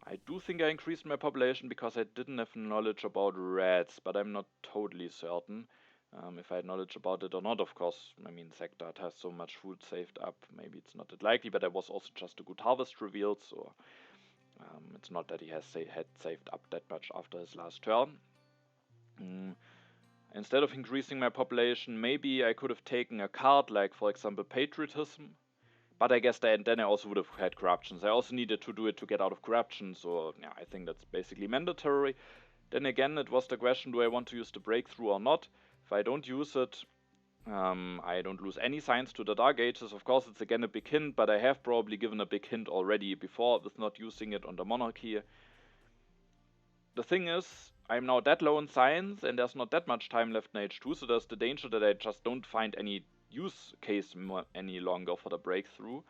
I do think I increased my population because I didn't have knowledge about rats, but I'm not totally certain if I had knowledge about it or not. Of course, I mean, Sektat has so much food saved up, maybe it's not that likely, but there was also just a good harvest revealed, so it's not that he had saved up that much after his last turn. Instead of increasing my population, maybe I could have taken a card like, for example, Patriotism. But I guess then I also would have had corruptions. I also needed to do it to get out of corruption, so yeah, I think that's basically mandatory. Then again, it was the question, do I want to use the breakthrough or not? If I don't use it, I don't lose any science to the Dark Ages. Of course, it's again a big hint, but I have probably given a big hint already before with not using it on the monarchy. the thing is, I'm now that low in science, and there's not that much time left in H2, so there's the danger that I just don't find any use case any longer for the breakthrough.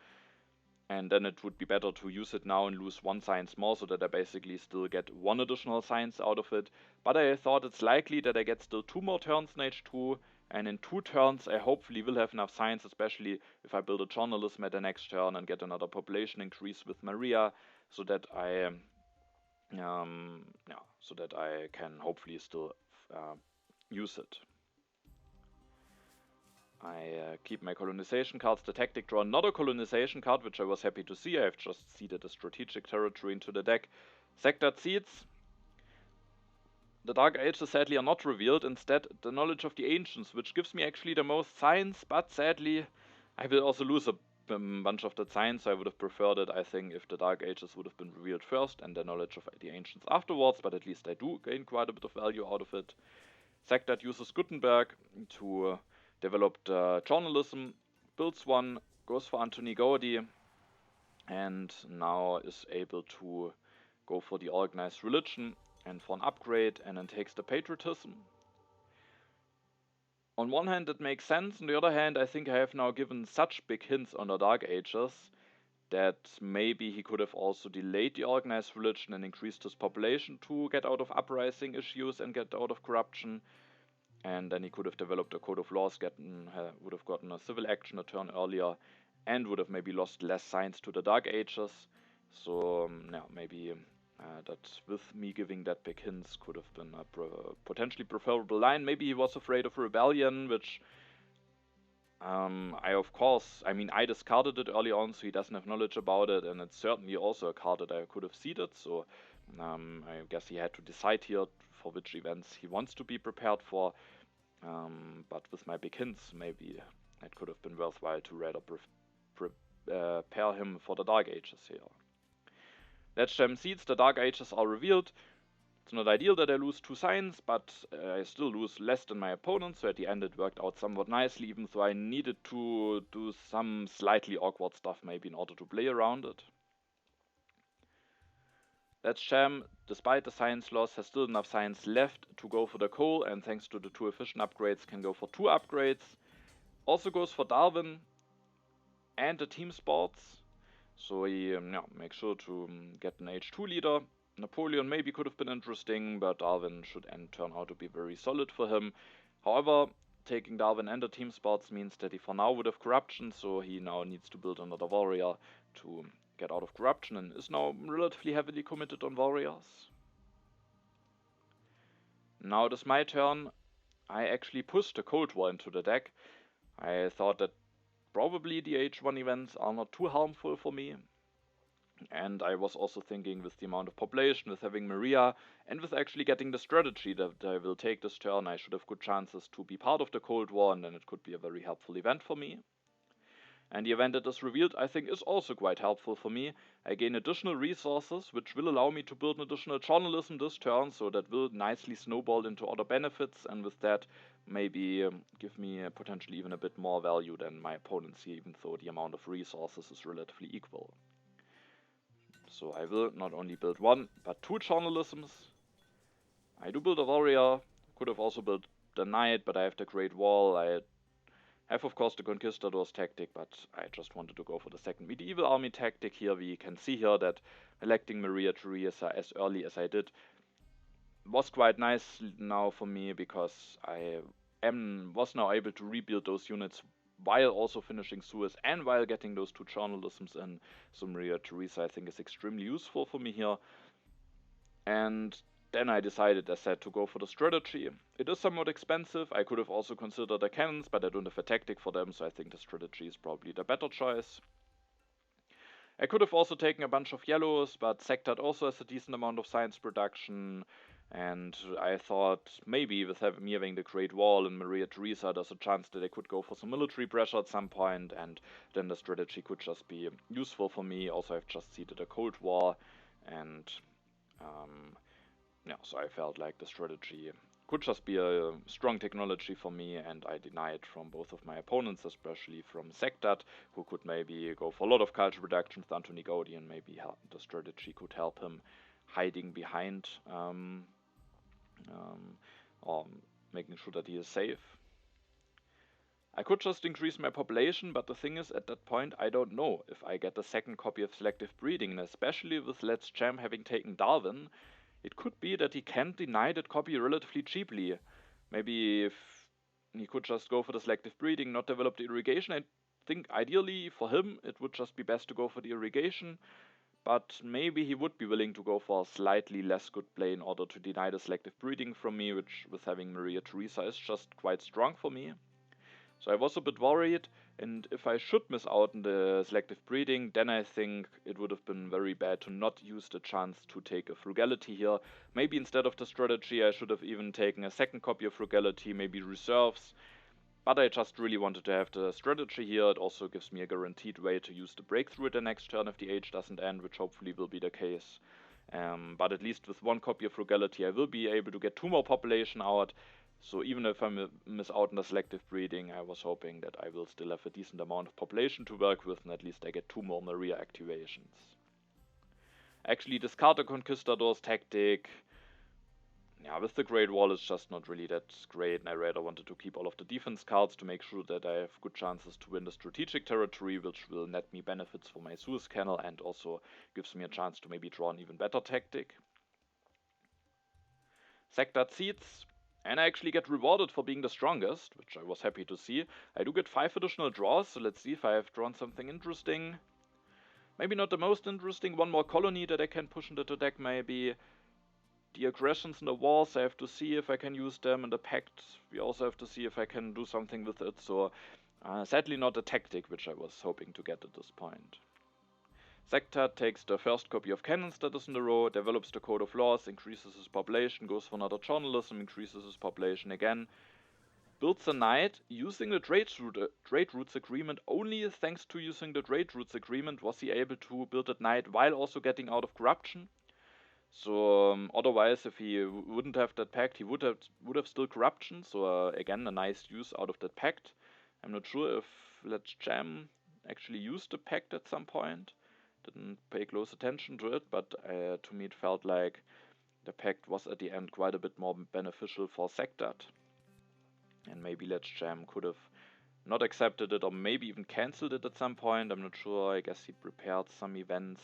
And then it would be better to use it now and lose one science more, so that I basically still get one additional science out of it. But I thought it's likely that I get still 2 more turns in H2, and in 2 turns I hopefully will have enough science, especially if I build a journalism at the next turn and get another population increase with Maria, so that I so that I can hopefully still use it. I keep my colonization cards. The tactic draw another colonization card, which I was happy to see. I have just seeded a strategic territory into the deck. Sektat seeds. The Dark Ages sadly are not revealed. Instead, the knowledge of the ancients, which gives me actually the most science, but sadly, I will also lose a bunch of that science. So I would have preferred it, I think, if the Dark Ages would have been revealed first and the knowledge of the ancients afterwards, but at least I do gain quite a bit of value out of it. Sektat uses Gutenberg to develop the journalism, builds one, goes for Anthony Gaudi, and now is able to go for the organized religion and for an upgrade, and then takes the patriotism. On one hand it makes sense, on the other hand I think I have now given such big hints on the Dark Ages that maybe he could have also delayed the organized religion and increased his population to get out of uprising issues and get out of corruption. And then he could have developed a code of laws, would have gotten a civil action a turn earlier, and would have maybe lost less science to the Dark Ages. So yeah, maybe that with me giving that big hints could have been a potentially preferable line. Maybe he was afraid of rebellion, which I discarded it early on, so he doesn't have knowledge about it, and it's certainly also a card that I could have seeded, so I guess he had to decide here for which events he wants to be prepared for, but with my big hints, maybe it could have been worthwhile to rather prepare him for the Dark Ages here. Let's gem seeds, the Dark Ages are revealed. It's not ideal that I lose 2 science, but I still lose less than my opponent, so at the end it worked out somewhat nicely, even though I needed to do some slightly awkward stuff maybe in order to play around it. Let's jam, despite the science loss, has still enough science left to go for the coal, and thanks to the 2 efficient upgrades can go for 2 upgrades. Also goes for Darwin and the team sports, so he makes sure to get an H2 leader. Napoleon maybe could have been interesting, but Darwin should turn out to be very solid for him. However, taking Darwin and the team sports means that he for now would have corruption, so he now needs to build another warrior to get out of corruption, and is now relatively heavily committed on warriors. Now it is my turn. I actually pushed the Cold War into the deck. I thought that probably the H1 events are not too harmful for me. And I was also thinking with the amount of population, with having Maria, and with actually getting the strategy that I will take this turn, I should have good chances to be part of the Cold War, and then it could be a very helpful event for me. And the event that is revealed, I think, is also quite helpful for me. I gain additional resources, which will allow me to build an additional journalism this turn, so that will nicely snowball into other benefits, and with that, maybe give me potentially even a bit more value than my opponents here, even though the amount of resources is relatively equal. So I will not only build 1, but 2 journalisms. I do build a warrior, could have also built the knight, but I have the Great Wall. I have of course the Conquistadors tactic, but I just wanted to go for the second medieval army tactic here. We can see here that electing Maria Theresa as early as I did was quite nice now for me, because I was now able to rebuild those units while also finishing Suez and while getting those 2 journalisms in. So Maria Theresa I think is extremely useful for me here. And then I decided, as said, to go for the strategy. It is somewhat expensive. I could have also considered the cannons, but I don't have a tactic for them, so I think the strategy is probably the better choice. I could have also taken a bunch of yellows, but Sektat also has a decent amount of science production, and I thought maybe with me having the Great Wall and Maria Theresa, there's a chance that I could go for some military pressure at some point, and then the strategy could just be useful for me. Also, I've just seeded a Cold War, and so I felt like the strategy could just be a strong technology for me, and I denied from both of my opponents, especially from Sektat, who could maybe go for a lot of culture production with Anthony Gaudi, and maybe the strategy could help him. hiding behind or making sure that he is safe. I could just increase my population, but the thing is, at that point, I don't know if I get a second copy of Selective Breeding, and especially with Let's Jam having taken Darwin, it could be that he can deny that copy relatively cheaply. Maybe if he could just go for the Selective Breeding, not develop the Irrigation. I think ideally for him, it would just be best to go for the Irrigation, but maybe he would be willing to go for a slightly less good play in order to deny the Selective Breeding from me, which with having Maria Theresa is just quite strong for me. So I was a bit worried, and if I should miss out on the Selective Breeding, then I think it would have been very bad to not use the chance to take a Frugality here. Maybe instead of the strategy I should have even taken a second copy of Frugality, maybe Reserves. But I just really wanted to have the strategy here. It also gives me a guaranteed way to use the Breakthrough at the next turn if the age doesn't end, which hopefully will be the case. But at least with one copy of Frugality I will be able to get 2 more population out. So even if I miss out on the Selective Breeding, I was hoping that I will still have a decent amount of population to work with, and at least I get 2 more Maria activations. Actually, discard the Conquistador's tactic. Yeah, with the Great Wall it's just not really that great, and I rather wanted to keep all of the defense cards to make sure that I have good chances to win the strategic territory, which will net me benefits for my Suez Canal and also gives me a chance to maybe draw an even better tactic. Sektat Seeds. And I actually get rewarded for being the strongest, which I was happy to see. I do get 5 additional draws, so let's see if I have drawn something interesting. Maybe not the most interesting, 1 more colony that I can push into the deck maybe. The aggressions in the wars, I have to see if I can use them in the pact. We also have to see if I can do something with it, so sadly not a tactic, which I was hoping to get at this point. Sektat takes the first copy of cannons that is in the row, develops the Code of Laws, increases his population, goes for another journalism, increases his population again. Builds a knight using the trade routes agreement. Only thanks to using the trade routes agreement was he able to build that knight while also getting out of corruption. So otherwise, if he wouldn't have that pact, he would have still corruption. So again, a nice use out of that pact. I'm not sure if Let's Jam actually used the pact at some point. Didn't pay close attention to it, but to me it felt like the pact was at the end quite a bit more beneficial for Sektat. And maybe Let's Jam could have not accepted it or maybe even cancelled it at some point. I'm not sure. I guess he prepared some events.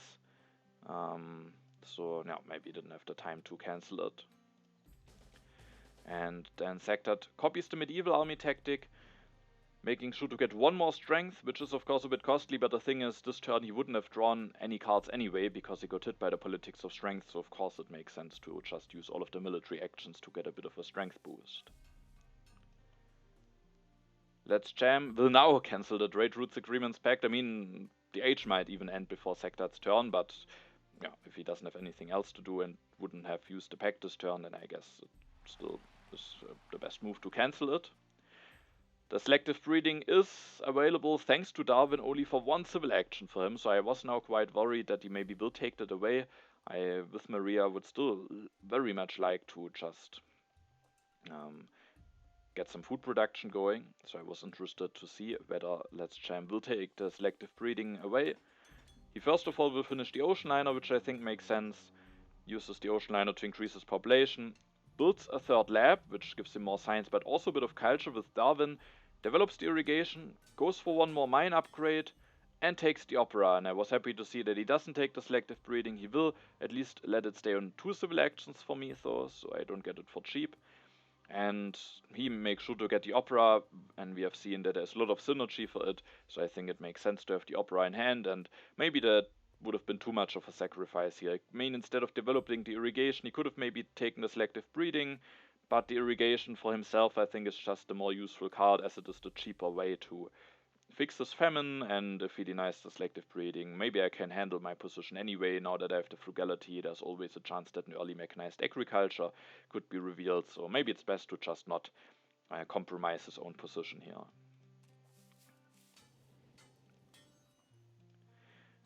So yeah, maybe didn't have the time to cancel it. And then Sektat copies the medieval army tactic, making sure to get 1 more strength, which is of course a bit costly, but the thing is, this turn he wouldn't have drawn any cards anyway, because he got hit by the politics of strength, so of course it makes sense to just use all of the military actions to get a bit of a strength boost. Let's Jam will now cancel the Trade Routes Agreements Pact. I mean, the age might even end before Sektat's turn, but yeah, if he doesn't have anything else to do and wouldn't have used the pact this turn, then I guess it still is the best move to cancel it. The Selective Breeding is available thanks to Darwin only for 1 civil action for him, so I was now quite worried that he maybe will take that away. I, with Maria, would still very much like to just get some food production going, so I was interested to see whether Let's Jam will take the Selective Breeding away. He first of all will finish the Ocean Liner, which I think makes sense, uses the Ocean Liner to increase his population, builds a 3rd lab, which gives him more science but also a bit of culture with Darwin, develops the irrigation, goes for 1 more mine upgrade, and takes the Opera. And I was happy to see that he doesn't take the Selective Breeding. He will at least let it stay on 2 civil actions for me though, so I don't get it for cheap. And he makes sure to get the Opera, and we have seen that there's a lot of synergy for it, so I think it makes sense to have the Opera in hand, and maybe that would have been too much of a sacrifice here. I mean, instead of developing the irrigation, he could have maybe taken the Selective Breeding, but the irrigation for himself I think is just a more useful card, as it is the cheaper way to fix this famine, and if he denies the Selective Breeding, maybe I can handle my position anyway. Now that I have the Frugality, there's always a chance that an early mechanized agriculture could be revealed, so maybe it's best to just not compromise his own position here.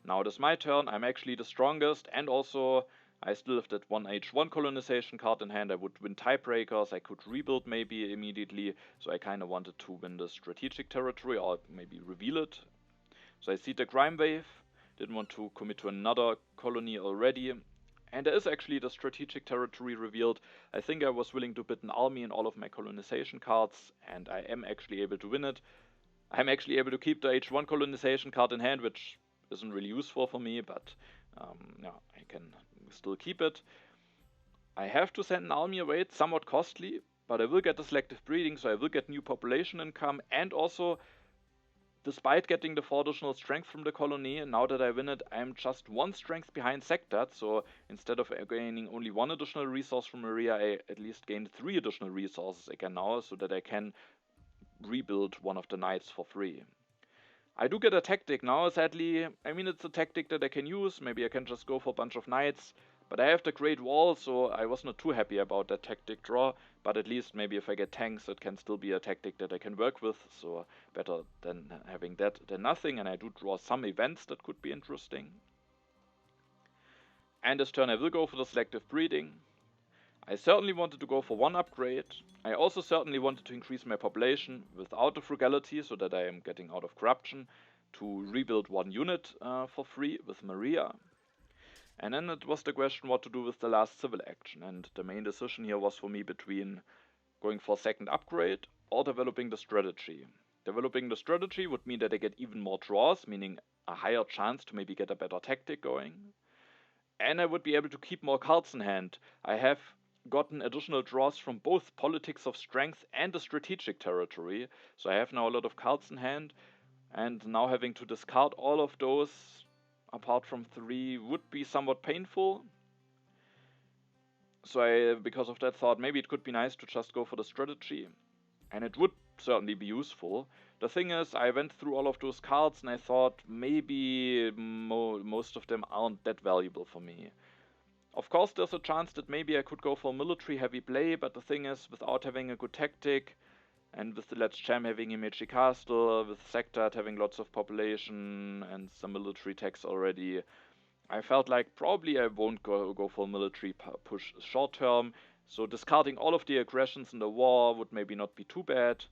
Now it is my turn. I'm actually the strongest, and also I still have that 1H1 colonization card in hand. I would win tiebreakers, I could rebuild maybe immediately, so I kind of wanted to win the strategic territory, or maybe reveal it. So I see the crime wave, didn't want to commit to another colony already, And there is actually the strategic territory revealed. I think I was willing to bid an army in all of my colonization cards, and I am actually able to win it. I'm actually able to keep the H1 colonization card in hand, which isn't really useful for me, but yeah, I can still keep it. I have to send an army away. It's somewhat costly, but I will get the selective breeding, so I will get new population income, and also, despite getting the 4 additional strength from the colony, now that I win it, I'm just 1 strength behind Sektat, so instead of gaining only 1 additional resource from Maria, I at least gained 3 additional resources again now, so that I can rebuild one of the knights for free. I do get a tactic now, sadly. I mean, it's a tactic that I can use. Maybe I can just go for a bunch of knights. But I have the Great Wall, so I was not too happy about that tactic draw. But at least maybe if I get tanks, it can still be a tactic that I can work with. So better than having that than nothing. And I do draw some events that could be interesting. And this turn I will go for the selective breeding. I certainly wanted to go for 1 upgrade. I also certainly wanted to increase my population without the frugality, so that I am getting out of corruption, to rebuild 1 unit for free with Maria. And then it was the question what to do with the last civil action, and the main decision here was for me between going for a 2nd upgrade or developing the strategy. Developing the strategy would mean that I get even more draws, meaning a higher chance to maybe get a better tactic going. And I would be able to keep more cards in hand. I have gotten additional draws from both politics of strength and the strategic territory, so I have now a lot of cards in hand, and now having to discard all of those apart from 3 would be somewhat painful. So I, because of that, thought maybe it could be nice to just go for the strategy, and it would certainly be useful. The thing is, I went through all of those cards and I thought maybe most of them aren't that valuable for me. Of course, there's a chance that maybe I could go for military heavy play, but the thing is, without having a good tactic, and with the Let's Jam having Imechi Castle, with Sektat having lots of population and some military techs already, I felt like probably I won't go for military push short term, so discarding all of the aggressions in the war would maybe not be too bad,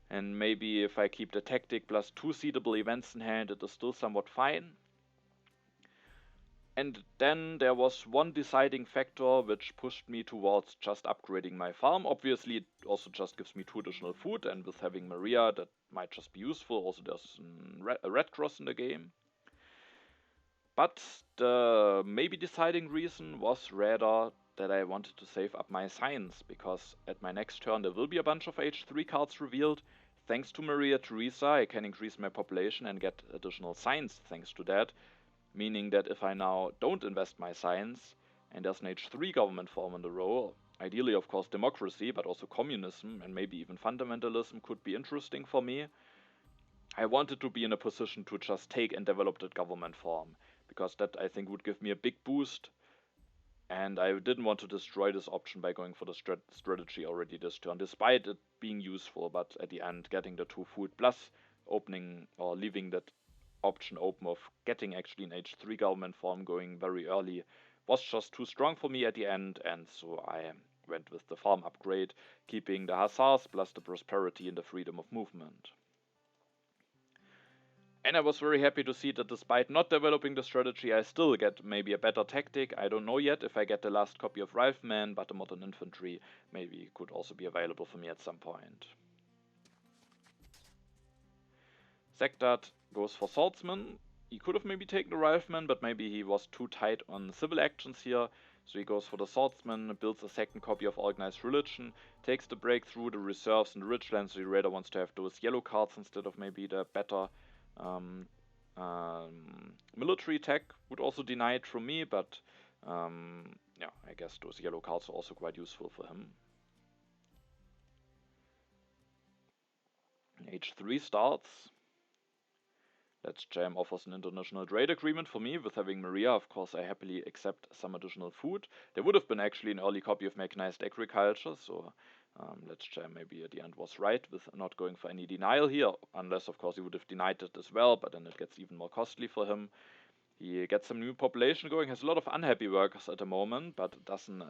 and maybe if I keep the tactic plus 2 seedable events in hand, it is still somewhat fine. And then there was one deciding factor which pushed me towards just upgrading my farm. Obviously, it also just gives me 2 additional food, and with having Maria, that might just be useful. Also, there's a red cross in the game. But the maybe deciding reason was rather that I wanted to save up my science, because at my next turn there will be a bunch of H3 cards revealed. Thanks to Maria Theresa, I can increase my population and get additional science thanks to that. Meaning that if I now don't invest my science, and there's an H3 government form in the row, ideally of course democracy, but also communism and maybe even fundamentalism could be interesting for me. I wanted to be in a position to just take and develop that government form, because that I think would give me a big boost, and I didn't want to destroy this option by going for the strategy already this turn, despite it being useful, but at the end getting the 2 food plus opening or leaving that option open of getting actually an H3 government form going very early was just too strong for me at the end, and so I went with the farm upgrade, keeping the hussars plus the prosperity and the freedom of movement. And I was very happy to see that despite not developing the strategy, I still get maybe a better tactic. I don't know yet if I get the last copy of Rifleman, but the modern infantry maybe could also be available for me at some point. Sektat goes for Swordsman. He could have maybe taken the Rifleman, but maybe he was too tight on civil actions here. So he goes for the Swordsman, builds a 2nd copy of Organized Religion, takes the breakthrough, the reserves, and the Ridgelands. So he rather wants to have those yellow cards instead of maybe the better military tech. Would also deny it from me, but yeah, I guess those yellow cards are also quite useful for him. H3 starts. Let's Jam offers an international trade agreement for me. With having Maria, of course, I happily accept some additional food. There would have been actually an early copy of Mechanized Agriculture, so Let's Jam maybe at the end was right with not going for any denial here, unless of course he would have denied it as well, but then it gets even more costly for him. He gets some new population going, has a lot of unhappy workers at the moment, but doesn't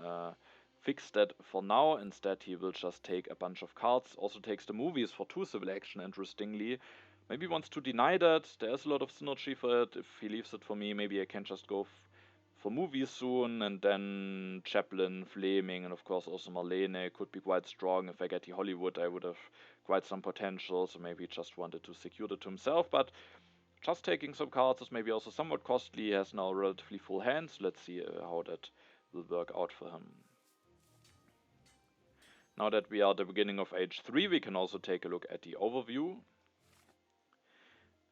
fix that for now. Instead, he will just take a bunch of cards. Also takes the movies for 2 civil action, interestingly. Maybe wants to deny that. There's a lot of synergy for it. If he leaves it for me, maybe I can just go for movies soon, and then Chaplin, Fleming, and of course also Marlene could be quite strong. If I get the Hollywood, I would have quite some potential, so maybe he just wanted to secure it to himself, but just taking some cards is maybe also somewhat costly. He has now relatively full hands. Let's see how that will work out for him. Now that we are at the beginning of age 3, we can also take a look at the overview.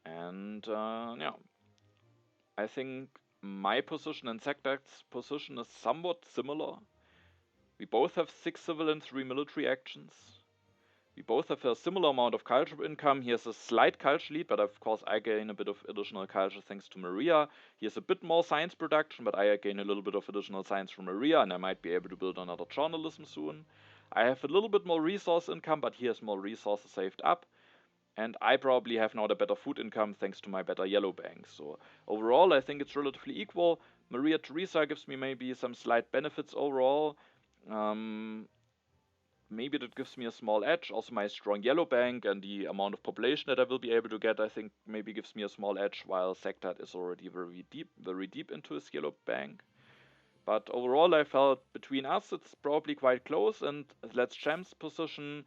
And yeah, I think my position and Sektat's position is somewhat similar. We both have 6 civil and 3 military actions. We both have a similar amount of culture income. He has a slight culture lead, but of course I gain a bit of additional culture thanks to Maria. He has a bit more science production, but I gain a little bit of additional science from Maria, and I might be able to build another journalism soon. I have a little bit more resource income, but he has more resources saved up. And I probably have now the better food income thanks to my better yellow bank. So overall, I think it's relatively equal. Maria Theresa gives me maybe some slight benefits overall. Maybe that gives me a small edge. Also my strong yellow bank and the amount of population that I will be able to get, I think maybe gives me a small edge, while Sektat is already very deep into his yellow bank. But overall, I felt between us, it's probably quite close, and Let's Cham's position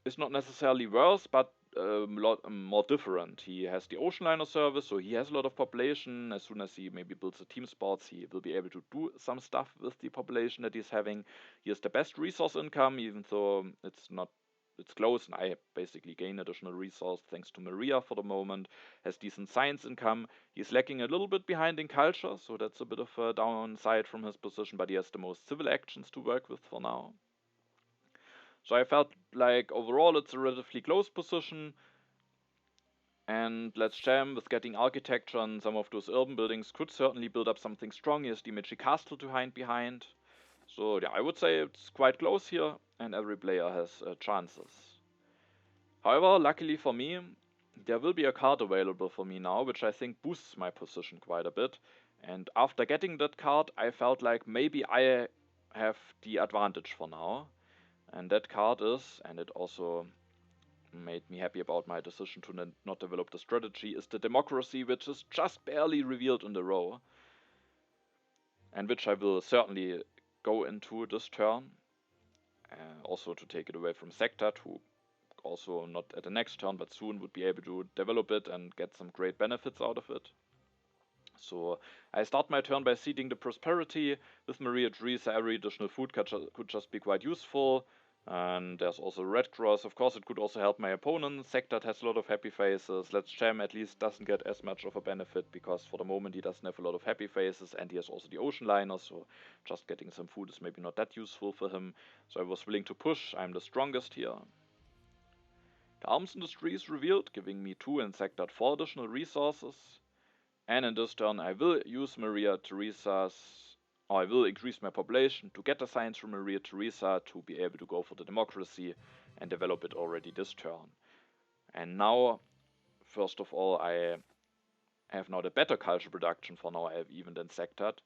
is not necessarily worse, but a lot more different. He has the ocean liner service, so he has a lot of population. As soon as he maybe builds a team sports, he will be able to do some stuff with the population that he's having. He has the best resource income, even though it's close, and I basically gain additional resource thanks to Maria for the moment. Has decent science income. He's lacking a little bit behind in culture, so that's a bit of a downside from his position, but he has the most civil actions to work with for now. So I felt like overall it's a relatively close position, and Let's Jam with getting architecture and some of those urban buildings could certainly build up something strong. He has the Magic Castle to hide behind. So yeah, I would say it's quite close here, and every player has chances. However, luckily for me, there will be a card available for me now, which I think boosts my position quite a bit. And after getting that card, I felt like maybe I have the advantage for now. And that card is, and it also made me happy about my decision to not develop the strategy, is the Democracy, which is just barely revealed in the row. And which I will certainly go into this turn. Also to take it away from Sektat, who also not at the next turn, but soon would be able to develop it and get some great benefits out of it. So I start my turn by seeding the Prosperity. With Maria Theresa, every additional food could just be quite useful. And there's also Red Cross. Of course, it could also help my opponent. Sektat has a lot of happy faces. Let's Jam at least doesn't get as much of a benefit, because for the moment he doesn't have a lot of happy faces, and he has also the ocean liner, so just getting some food is maybe not that useful for him. So I was willing to push. I'm the strongest here. The arms industry is revealed, giving me 2 and Sektat 4 additional resources. And in this turn I will use Maria Theresa's, or I will increase my population to get the science from Maria Theresa to be able to go for the Democracy and develop it already this turn. And now, first of all, I have now the better culture production for now even than Sektat.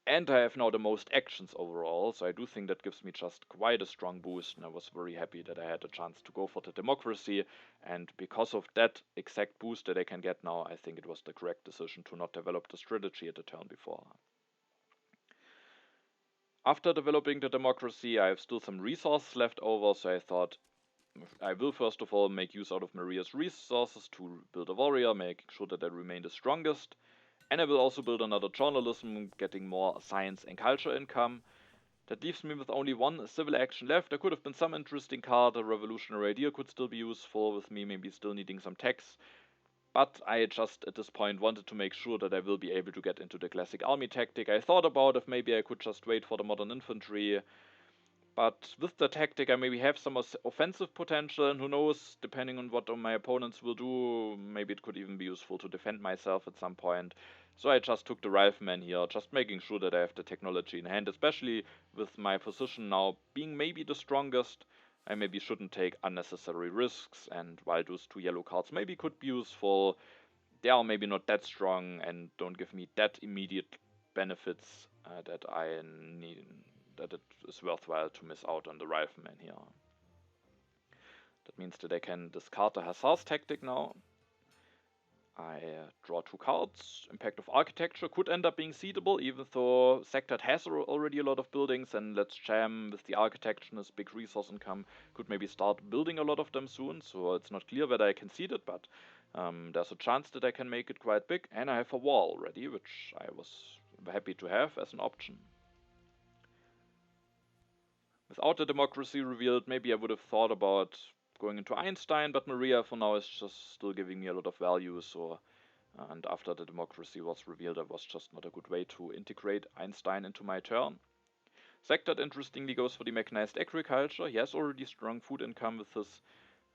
And I have now the most actions overall, so I do think that gives me just quite a strong boost, and I was very happy that I had a chance to go for the Democracy, and because of that exact boost that I can get now, I think it was the correct decision to not develop the strategy at the turn before. After developing the Democracy, I have still some resources left over, so I thought I will first of all make use out of Maria's resources to build a warrior, making sure that I remain the strongest. And I will also build another journalism, getting more science and culture income. That leaves me with only 1 civil action left. There could have been some interesting card, a revolutionary idea could still be useful with me, maybe still needing some tax. But I just at this point wanted to make sure that I will be able to get into the classic army tactic. I thought about if maybe I could just wait for the modern infantry. But with the tactic I maybe have some offensive potential, and who knows, depending on what my opponents will do, maybe it could even be useful to defend myself at some point. So I just took the rifleman here, just making sure that I have the technology in hand, especially with my position now being maybe the strongest. I maybe shouldn't take unnecessary risks, and while those 2 yellow cards maybe could be useful, they are maybe not that strong and don't give me that immediate benefits that I need, that it is worthwhile to miss out on the rifleman here. That means that I can discard the Hussar's tactic now. I draw 2 cards. Impact of Architecture could end up being seedable, even though Sektat has already a lot of buildings, and Let's Jam with the Architecture and this big resource income could maybe start building a lot of them soon, so it's not clear whether I can seed it, but there's a chance that I can make it quite big, and I have a wall already, which I was happy to have as an option. Without the democracy revealed, maybe I would have thought about going into Einstein, but Maria for now is just still giving me a lot of value, so and after the democracy was revealed, that was just not a good way to integrate Einstein into my turn. Sektat interestingly goes for the mechanized agriculture. He has already strong food income with his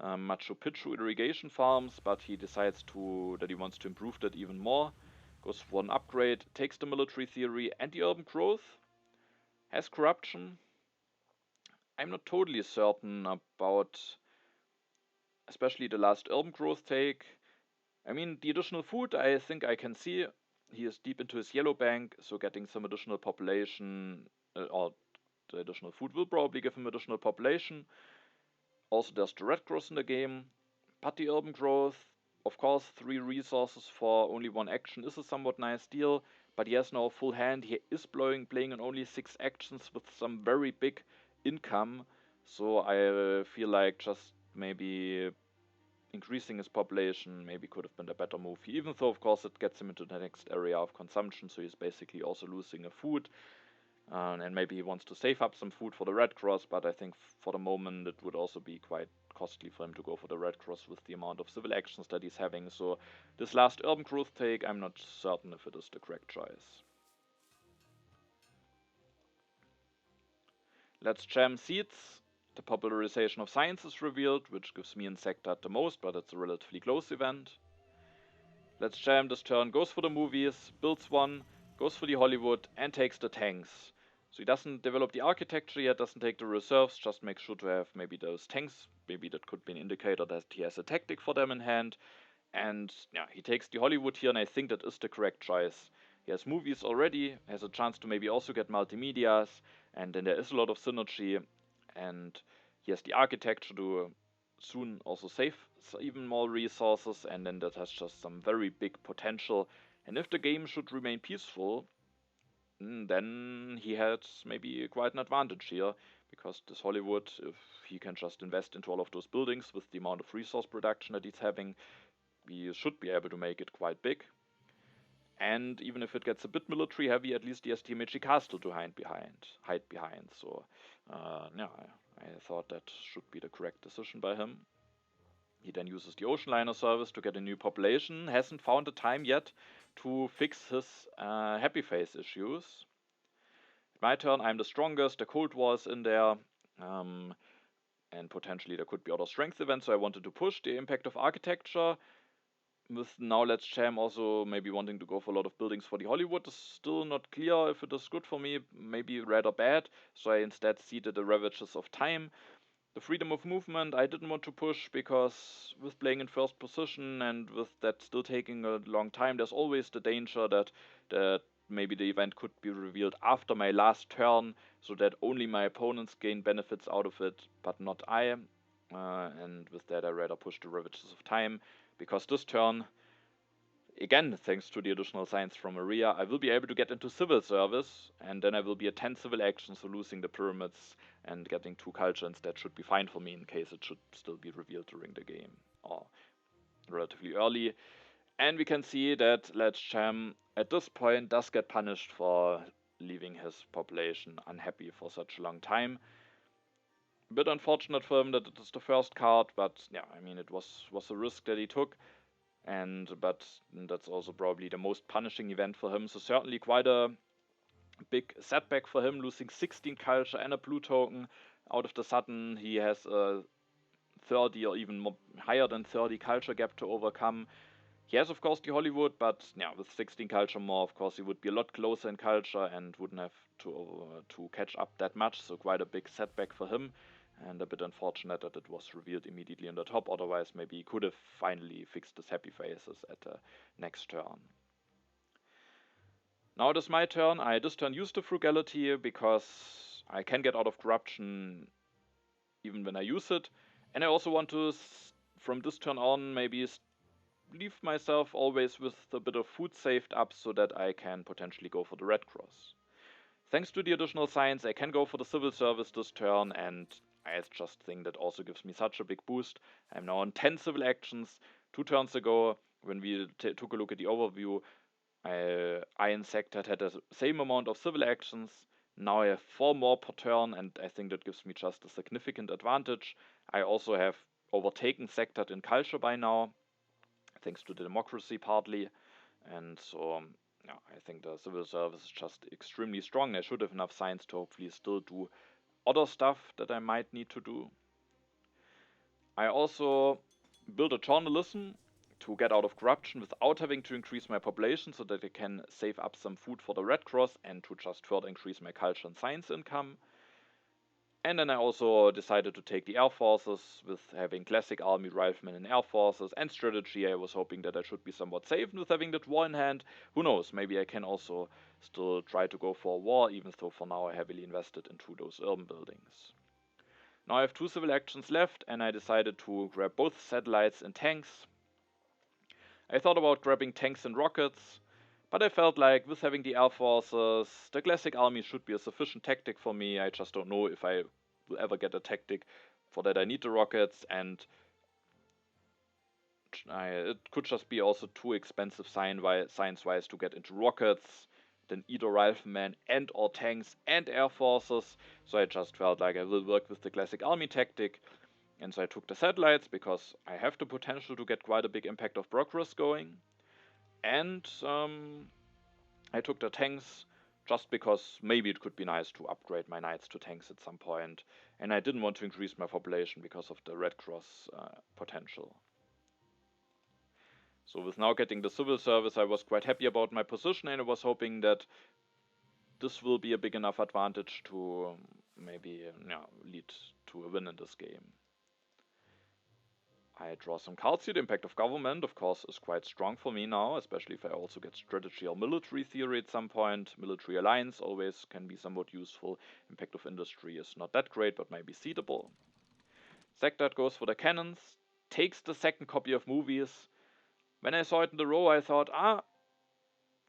Machu Picchu irrigation farms, but he decides that he wants to improve that even more. Goes for an upgrade, takes the military theory and the urban growth, has corruption. I'm not totally certain about especially the last urban growth take. I mean, the additional food, I think I can see. He is deep into his yellow bank, so getting some additional population, or the additional food will probably give him additional population. Also, there's the red cross in the game. But the urban growth, of course, 3 resources for only 1 action is a somewhat nice deal. But he has now a full hand. He is playing on only 6 actions with some very big income. So I feel like just maybe increasing his population maybe could have been a better move, even though of course it gets him into the next area of consumption, so he's basically also losing a food, and maybe he wants to save up some food for the Red Cross, but I think for the moment it would also be quite costly for him to go for the Red Cross with the amount of civil actions that he's having, so this last urban growth take, I'm not certain if it is the correct choice. Let's jam seeds. The popularization of science is revealed, which gives me and Sektat the most, but it's a relatively close event. Let's Jam this turn goes for the movies, builds 1, goes for the Hollywood, and takes the tanks. So he doesn't develop the architecture yet, doesn't take the reserves, just makes sure to have maybe those tanks. Maybe that could be an indicator that he has a tactic for them in hand. And yeah, he takes the Hollywood here, and I think that is the correct choice. He has movies already, has a chance to maybe also get multimedias, and then there is a lot of synergy. And he has the architecture to soon also save even more resources, and then that has just some very big potential. And if the game should remain peaceful, then he has maybe quite an advantage here, because this Hollywood, if he can just invest into all of those buildings with the amount of resource production that he's having, we should be able to make it quite big. And even if it gets a bit military heavy, at least he has Timichi Castle to hide behind. So, yeah, I thought that should be the correct decision by him. He then uses the ocean liner service to get a new population. Hasn't found the time yet to fix his happy face issues. My turn, I'm the strongest. The Cold War is in there. And potentially there could be other strength events, so I wanted to push the impact of architecture. With now Let's Jam also maybe wanting to go for a lot of buildings for the Hollywood, is still not clear if it is good for me, maybe rather bad, so I instead seeded the Ravages of Time. The freedom of movement I didn't want to push, because with playing in first position and with that still taking a long time, there's always the danger that maybe the event could be revealed after my last turn, so that only my opponents gain benefits out of it, but not I. And with that I rather push the Ravages of Time, because this turn, again thanks to the additional science from Maria, I will be able to get into civil service, and then I will be at 10 civil actions, so losing the pyramids and getting 2 culture instead should be fine for me, in case it should still be revealed during the game, or relatively early. And we can see that Let's Jam at this point does get punished for leaving his population unhappy for such a long time. A bit unfortunate for him that it is the first card, but yeah, I mean, it was a risk that he took. But that's also probably the most punishing event for him. So certainly quite a big setback for him, losing 16 culture and a blue token. Out of the sudden, he has a 30 or even more, higher than 30 culture gap to overcome. He has, of course, the Hollywood, but yeah, with 16 culture more, of course, he would be a lot closer in culture and wouldn't have to catch up that much. So quite a big setback for him, and a bit unfortunate that it was revealed immediately on the top. Otherwise, maybe he could have finally fixed his happy faces at the next turn. Now it is my turn. I this turn use the frugality because I can get out of corruption even when I use it, and I also want to, from this turn on, maybe leave myself always with a bit of food saved up so that I can potentially go for the Red Cross. Thanks to the additional science, I can go for the civil service this turn, and I just think that also gives me such a big boost. I'm now on 10 civil actions. 2 turns ago, when we took a look at the overview, I in Sektat had the same amount of civil actions. Now I have 4 more per turn, and I think that gives me just a significant advantage. I also have overtaken Sektat in culture by now, thanks to the democracy partly, and so yeah, I think the civil service is just extremely strong. I should have enough science to hopefully still do other stuff that I might need to do. I also build a journalism to get out of corruption without having to increase my population so that I can save up some food for the Red Cross and to just further increase my culture and science income. And then I also decided to take the Air Forces with having classic army riflemen in Air Forces and strategy. I was hoping that I should be somewhat safe with having that war in hand. Who knows, maybe I can also still try to go for a war, even though for now I heavily invested into those urban buildings. Now I have 2 civil actions left, and I decided to grab both satellites and tanks. I thought about grabbing tanks and rockets, but I felt like with having the Air Forces, the classic army should be a sufficient tactic for me. I just don't know if I will ever get a tactic. For that I need the rockets, and it could just be also too expensive science-wise to get into rockets, then either riflemen and or tanks and Air Forces. So I just felt like I will work with the classic army tactic. And so I took the satellites because I have the potential to get quite a big impact of progress going. And I took the tanks just because maybe it could be nice to upgrade my knights to tanks at some point. And I didn't want to increase my population because of the Red Cross potential. So with now getting the civil service, I was quite happy about my position, and I was hoping that this will be a big enough advantage to maybe lead to a win in this game. I draw some cards here. The impact of government, of course, is quite strong for me now, especially if I also get strategy or military theory at some point. Military alliance always can be somewhat useful. Impact of industry is not that great, but might be seedable. Sektat goes for the cannons, takes the second copy of movies. When I saw it in the row, I thought,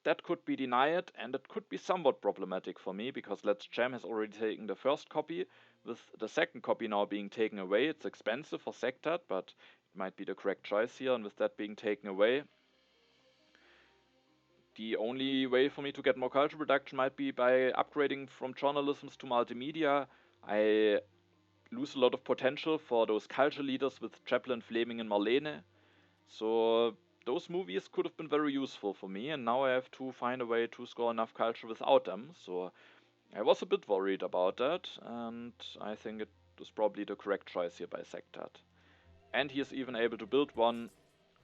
that could be denied, and it could be somewhat problematic for me, because Let's Jam has already taken the first copy, with the second copy now being taken away. It's expensive for Sektat, but it might be the correct choice here, and with that being taken away, the only way for me to get more culture production might be by upgrading from journalisms to multimedia. I lose a lot of potential for those culture leaders with Chaplin, Fleming, and Marlene. So those movies could have been very useful for me, and now I have to find a way to score enough culture without them. So I was a bit worried about that, and I think it was probably the correct choice here by Sektat. And he is even able to build one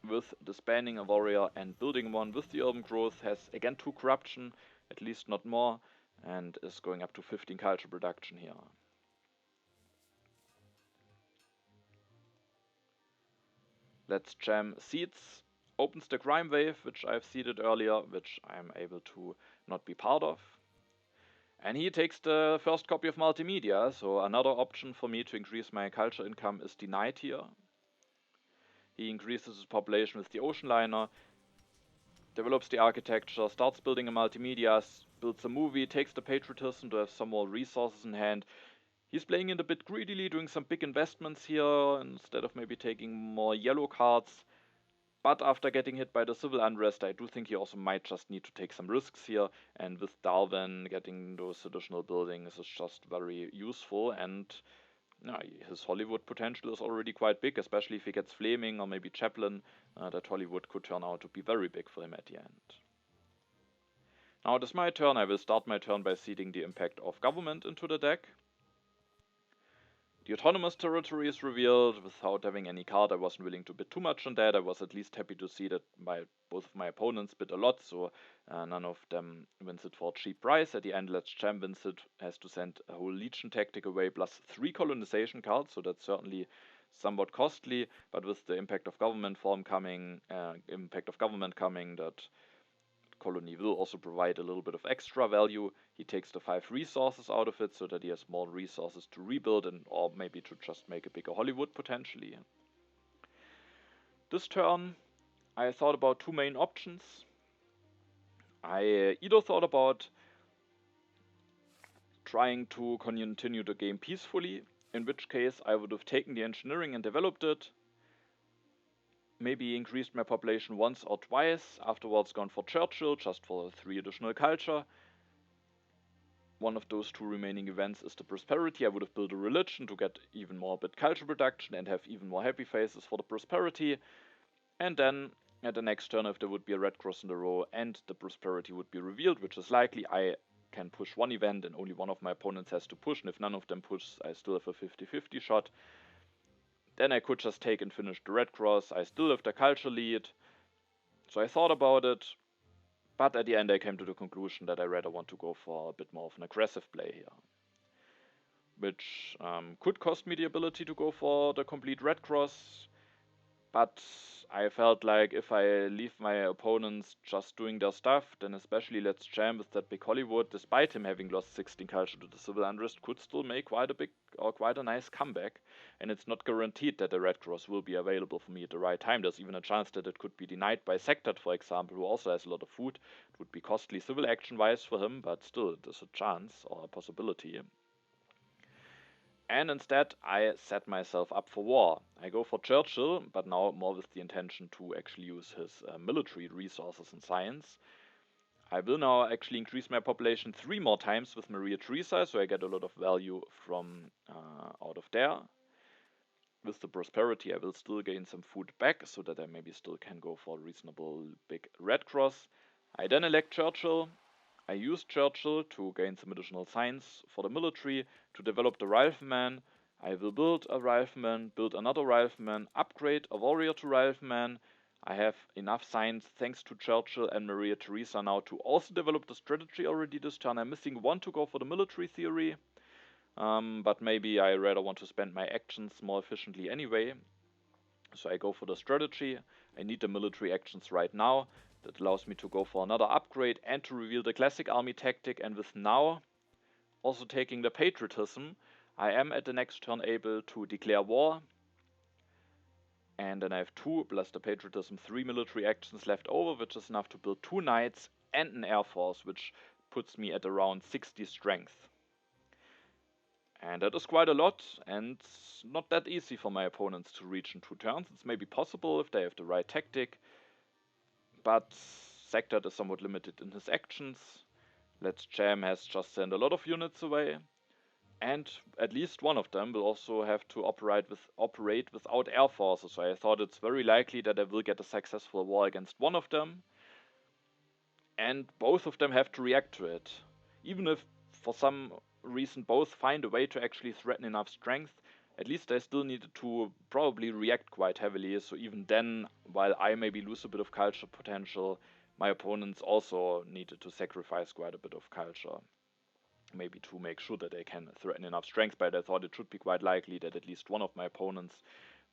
with disbanding a warrior and building one with the urban growth, has again 2 corruption, at least not more, and is going up to 15 culture production here. Let's Jam seeds, opens the crime wave, which I've seeded earlier, which I'm able to not be part of. And he takes the first copy of multimedia, so another option for me to increase my culture income is denied here. He increases his population with the ocean liner, develops the architecture, starts building a multimedia, builds a movie, takes the patriotism to have some more resources in hand. He's playing it a bit greedily, doing some big investments here, instead of maybe taking more yellow cards. But after getting hit by the civil unrest, I do think he also might just need to take some risks here. And with Darwin getting those additional buildings is just very useful. And his Hollywood potential is already quite big, especially if he gets Fleming or maybe Chaplin. That Hollywood could turn out to be very big for him at the end. Now it is my turn. I will start my turn by seeding the impact of government into the deck. The autonomous territory is revealed without having any card. I wasn't willing to bid too much on that. I was at least happy to see that both of my opponents bid a lot, so none of them wins it for a cheap price. At the end, Let's Jam wins it, has to send a whole Legion tactic away, plus 3 colonization cards, so that's certainly somewhat costly. But with the impact of government coming, that colony will also provide a little bit of extra value. He takes the 5 resources out of it so that he has more resources to rebuild or maybe to just make a bigger Hollywood potentially. This turn I thought about two main options. I either thought about trying to continue the game peacefully, in which case I would have taken the engineering and developed it, maybe increased my population once or twice, afterwards gone for Churchill, just for 3 additional culture. One of those two remaining events is the prosperity. I would have built a religion to get even more bit culture production and have even more happy faces for the prosperity. And then at the next turn, if there would be a red cross in the row and the prosperity would be revealed, which is likely, I can push one event and only one of my opponents has to push, and if none of them push, I still have a 50-50 shot. Then I could just take and finish the red cross. I still have the culture lead. So I thought about it, but at the end I came to the conclusion that I rather want to go for a bit more of an aggressive play here. Which could cost me the ability to go for the complete red cross, but I felt like if I leave my opponents just doing their stuff, then especially Let's Jam with that big Hollywood, despite him having lost 16 culture to the civil unrest, could still make quite a nice comeback. And it's not guaranteed that the red cross will be available for me at the right time. There's even a chance that it could be denied by Sektat, for example, who also has a lot of food. It would be costly civil action wise for him, but still there's a chance or a possibility. And instead, I set myself up for war. I go for Churchill, but now more with the intention to actually use his military resources and science. I will now actually increase my population 3 more times with Maria Theresa, so I get a lot of value from out of there. With the prosperity, I will still gain some food back, so that I maybe still can go for a reasonable big red cross. I then elect Churchill. I used Churchill to gain some additional science for the military, to develop the Rifleman. I will build a Rifleman, build another Rifleman, upgrade a warrior to Rifleman. I have enough science thanks to Churchill and Maria Theresa now to also develop the strategy already this turn. I'm missing one to go for the military theory, but maybe I rather want to spend my actions more efficiently anyway. So I go for the strategy. I need the military actions right now. That allows me to go for another upgrade and to reveal the classic army tactic, and with now also taking the patriotism, I am at the next turn able to declare war. And then I have 2 plus the patriotism 3 military actions left over, which is enough to build 2 knights and an air force, which puts me at around 60 strength. And that is quite a lot, and not that easy for my opponents to reach in 2 turns. It's maybe possible if they have the right tactic, but Sektat is somewhat limited in his actions. Let's Jam has just sent a lot of units away, and at least one of them will also have to operate without air forces. So I thought it's very likely that I will get a successful war against one of them, and both of them have to react to it. Even if for some reason both find a way to actually threaten enough strength, at least I still needed to probably react quite heavily. So even then, while I maybe lose a bit of culture potential, my opponents also needed to sacrifice quite a bit of culture, maybe to make sure that they can threaten enough strength. But I thought it should be quite likely that at least one of my opponents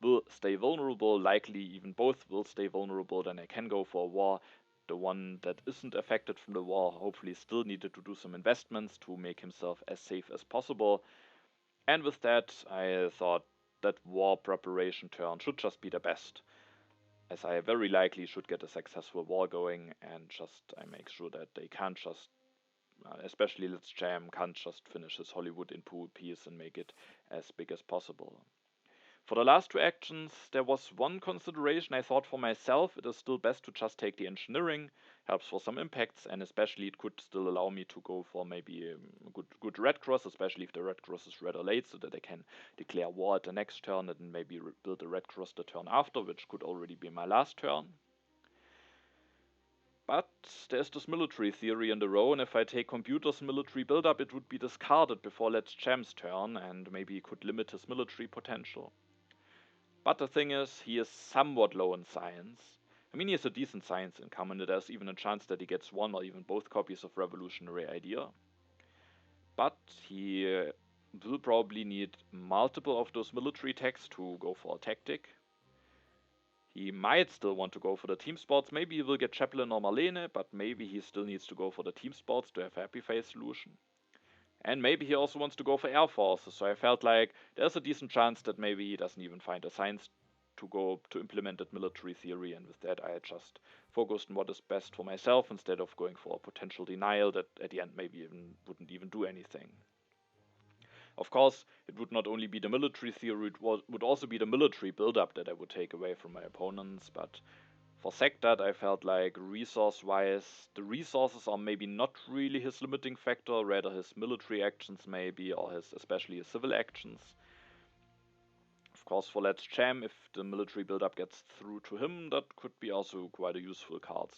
will stay vulnerable, likely even both will stay vulnerable. Then I can go for a war. The one that isn't affected from the war hopefully still needed to do some investments to make himself as safe as possible. And with that, I thought that war preparation turn should just be the best, as I very likely should get a successful war going, and just I make sure that they can't just, especially Let's Jam, can't just finish his Hollywood in peace and make it as big as possible. For the last 2 actions, there was one consideration. I thought for myself it is still best to just take the engineering, helps for some impacts, and especially it could still allow me to go for maybe a good red cross, especially if the red cross is rather late, so that I can declare war at the next turn and maybe build a red cross the turn after, which could already be my last turn. But there's this military theory in the row, and if I take Computer's military buildup, it would be discarded before Let's Jam's turn, and maybe it could limit his military potential. But the thing is, he is somewhat low in science. I mean, he has a decent science income, and there's even a chance that he gets 1 or even both copies of Revolutionary Idea. But he will probably need multiple of those military techs to go for a tactic. He might still want to go for the team sports. Maybe he will get Chaplain or Marlene, but maybe he still needs to go for the team sports to have a happy face solution. And maybe he also wants to go for air forces, so I felt like there's a decent chance that maybe he doesn't even find a science to go to implement that military theory, and with that I just focused on what is best for myself instead of going for a potential denial that at the end maybe wouldn't even do anything. Of course, it would not only be the military theory, it would also be the military build-up that I would take away from my opponents, but for Sektat, I felt like resource-wise, the resources are maybe not really his limiting factor, rather his military actions maybe, or especially his civil actions. Of course, for Let's Jam, if the military build-up gets through to him, that could be also quite a useful card.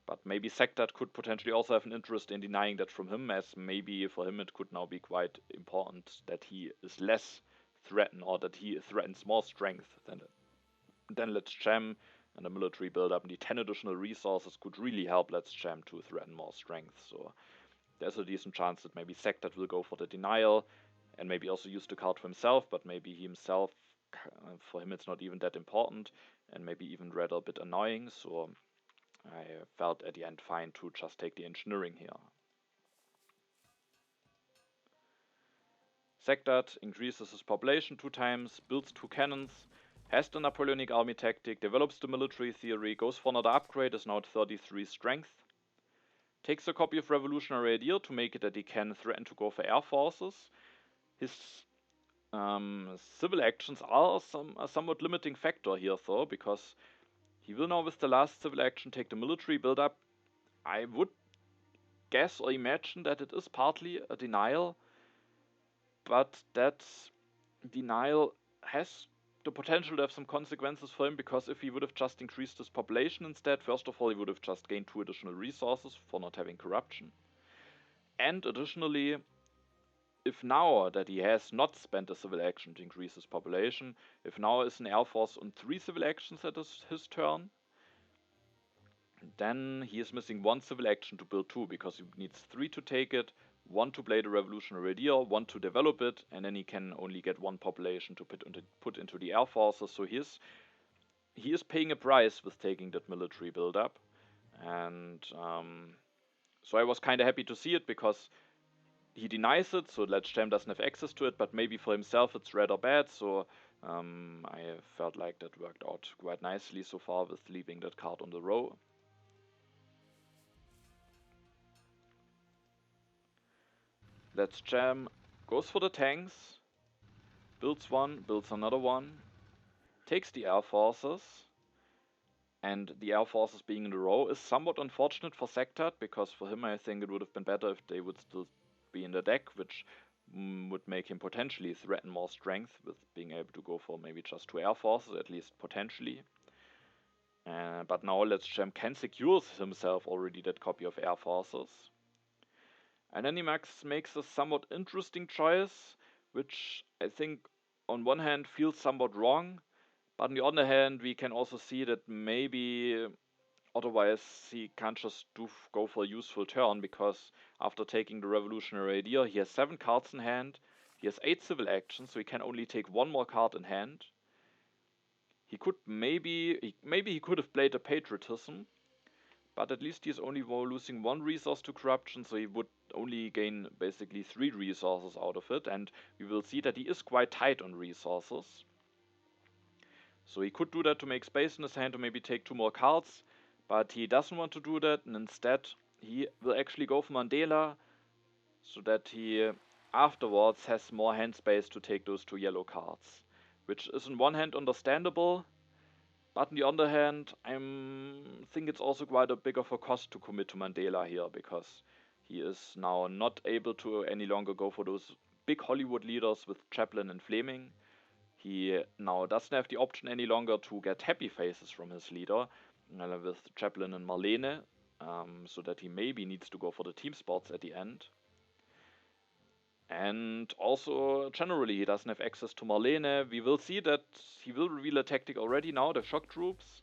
But maybe Sektat could potentially also have an interest in denying that from him, as maybe for him it could now be quite important that he is less threatened, or that he threatens more strength than Let's Jam, and the military build-up and the 10 additional resources could really help Let's Jam to threaten more strength. So there's a decent chance that maybe Sektat will go for the denial, and maybe also use the card for himself, but maybe he himself, for him it's not even that important, and maybe even rather a bit annoying, so I felt at the end fine to just take the engineering here. Sektat increases his population 2 times, builds 2 cannons, has the Napoleonic army tactic, develops the military theory, goes for another upgrade, is now at 33 strength, takes a copy of Revolutionary Ideal to make it that he can threaten to go for air forces. His civil actions are a somewhat limiting factor here though, because he will now with the last civil action take the military build-up. I would guess or imagine that it is partly a denial, but that denial has the potential to have some consequences for him, because if he would have just increased his population instead, first of all he would have just gained 2 additional resources for not having corruption. And additionally, if now that he has not spent a civil action to increase his population, if now is an air force on 3 civil actions at his turn, then he is missing 1 civil action to build 2, because he needs 3 to take it, 1 to play the Revolutionary Ideal, 1 to develop it, and then he can only get 1 population to put into the air forces. So he is paying a price with taking that military build-up, and so I was kind of happy to see it, because he denies it, so Let's Jam doesn't have access to it, but maybe for himself it's rather bad, so I felt like that worked out quite nicely so far with leaving that card on the row. Let's Jam goes for the tanks, builds 1, builds another one, takes the air forces, and the air forces being in the row is somewhat unfortunate for Sektat, because for him I think it would have been better if they would still be in the deck, which would make him potentially threaten more strength with being able to go for maybe just 2 air forces, at least potentially. But now Let's Jam can secure himself already that copy of air forces. And then he makes a somewhat interesting choice, which I think on one hand feels somewhat wrong, but on the other hand we can also see that maybe otherwise he can't just go for a useful turn, because after taking the Revolutionary Idea he has 7 cards in hand, he has 8 civil actions, so he can only take 1 more card in hand. He could maybe he could have played a Patriotism, but at least he's only losing 1 resource to corruption, so he would only gain basically 3 resources out of it, and we will see that he is quite tight on resources. So he could do that to make space in his hand to maybe take 2 more cards, but he doesn't want to do that, and instead he will actually go for Mandela, so that he afterwards has more hand space to take those 2 yellow cards, which is on one hand understandable, but on the other hand, I think it's also quite a big of a cost to commit to Mandela here, because he is now not able to any longer go for those big Hollywood leaders with Chaplin and Fleming. He now doesn't have the option any longer to get happy faces from his leader with Chaplin and Marlene, so that he maybe needs to go for the team sports at the end. And also, generally, he doesn't have access to Marlene. We will see that he will reveal a tactic already now, the shock troops.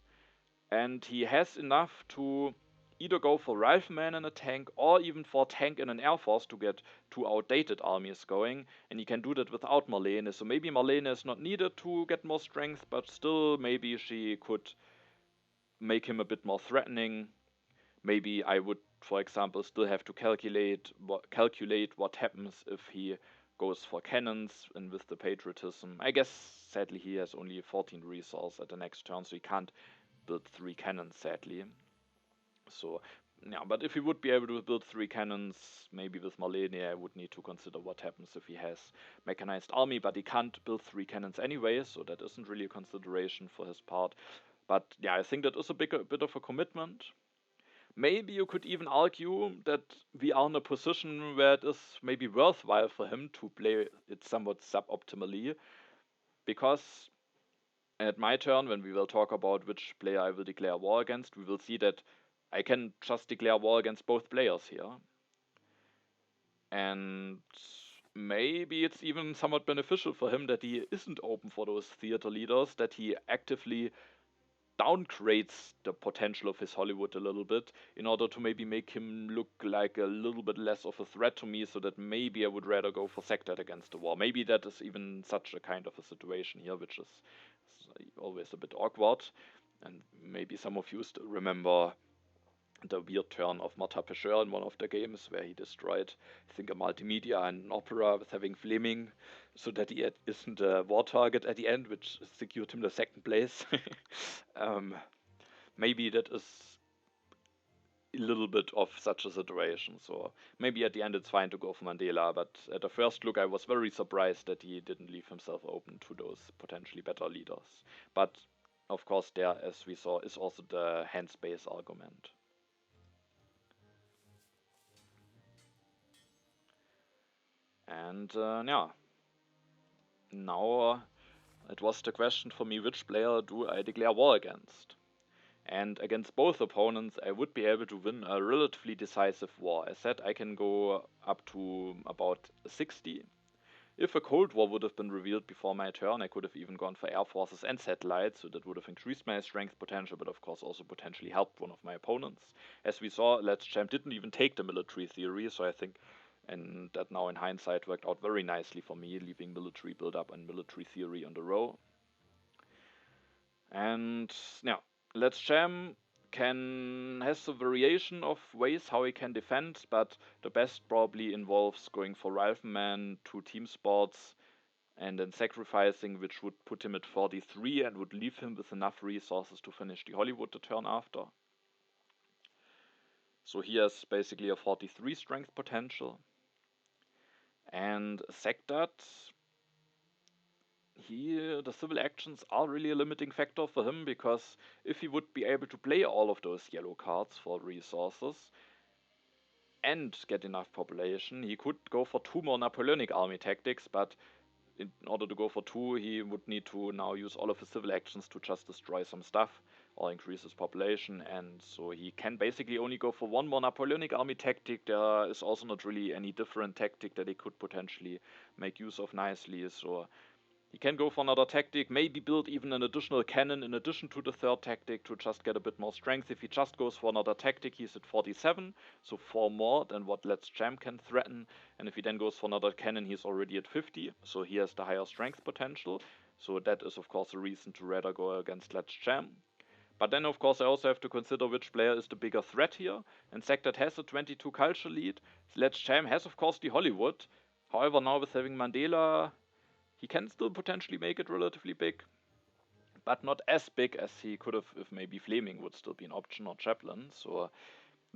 And he has enough to either go for Rifleman in a tank, or even for a tank in an air force to get 2 outdated armies going. And he can do that without Marlene. So maybe Marlene is not needed to get more strength, but still maybe she could make him a bit more threatening. Maybe I would, for example, still have to calculate what happens if he goes for cannons and with the patriotism. I guess sadly he has only 14 resource at the next turn, so he can't build 3 cannons sadly. So yeah, but if he would be able to build 3 cannons, maybe with Marlene, I would need to consider what happens if he has mechanized army, but he can't build 3 cannons anyway, so that isn't really a consideration for his part. But yeah, I think that is a bit of a commitment. Maybe you could even argue that we are in a position where it is maybe worthwhile for him to play it somewhat suboptimally, because at my turn, when we will talk about which player I will declare war against, we will see that I can just declare war against both players here. And maybe it's even somewhat beneficial for him that he isn't open for those theater leaders, that he actively downgrades the potential of his Hollywood a little bit in order to maybe make him look like a little bit less of a threat to me, so that maybe I would rather go for Sektat against the war. Maybe that is even such a kind of a situation here, which is always a bit awkward. And maybe some of you still remember the weird turn of Martha Pescher in one of the games where he destroyed, I think, a multimedia and an opera with having Fleming, so that he isn't a war target at the end, which secured him the second place. Maybe that is a little bit of such a situation, so maybe at the end it's fine to go for Mandela, but at the first look I was very surprised that he didn't leave himself open to those potentially better leaders. But of course there, as we saw, is also the hand space argument. And yeah, now it was the question for me, which player do I declare war against? And against both opponents I would be able to win a relatively decisive war. As said, I can go up to about 60. If a Cold War would have been revealed before my turn, I could have even gone for air forces and satellites, so that would have increased my strength potential, but of course also potentially helped one of my opponents. As we saw, Let's Champ didn't even take the military theory, so I think, and that now in hindsight worked out very nicely for me, leaving military build-up and military theory on the row. And yeah, Let's Jam has a variation of ways how he can defend, but the best probably involves going for Rifleman, 2 team sports, and then sacrificing, which would put him at 43 and would leave him with enough resources to finish the Hollywood the turn after. So he has basically a 43 strength potential. And Sektat, the civil actions are really a limiting factor for him, because if he would be able to play all of those yellow cards for resources and get enough population, he could go for 2 more Napoleonic army tactics, but in order to go for 2, he would need to now use all of his civil actions to just destroy some stuff or increase his population, and so he can basically only go for 1 more Napoleonic army tactic. There is also not really any different tactic that he could potentially make use of nicely, so he can go for another tactic, maybe build even an additional cannon in addition to the 3rd tactic to just get a bit more strength. If he just goes for another tactic, he's at 47, so 4 more than what Let's Jam can threaten. And if he then goes for another cannon, he's already at 50, so he has the higher strength potential. So that is of course a reason to rather go against Let's Jam. But then of course I also have to consider which player is the bigger threat here. And Sektat has a 22 culture lead. Let's Jam has of course the Hollywood. However, now with having Mandela, he can still potentially make it relatively big, but not as big as he could have if maybe Fleming would still be an option, or Chaplin. So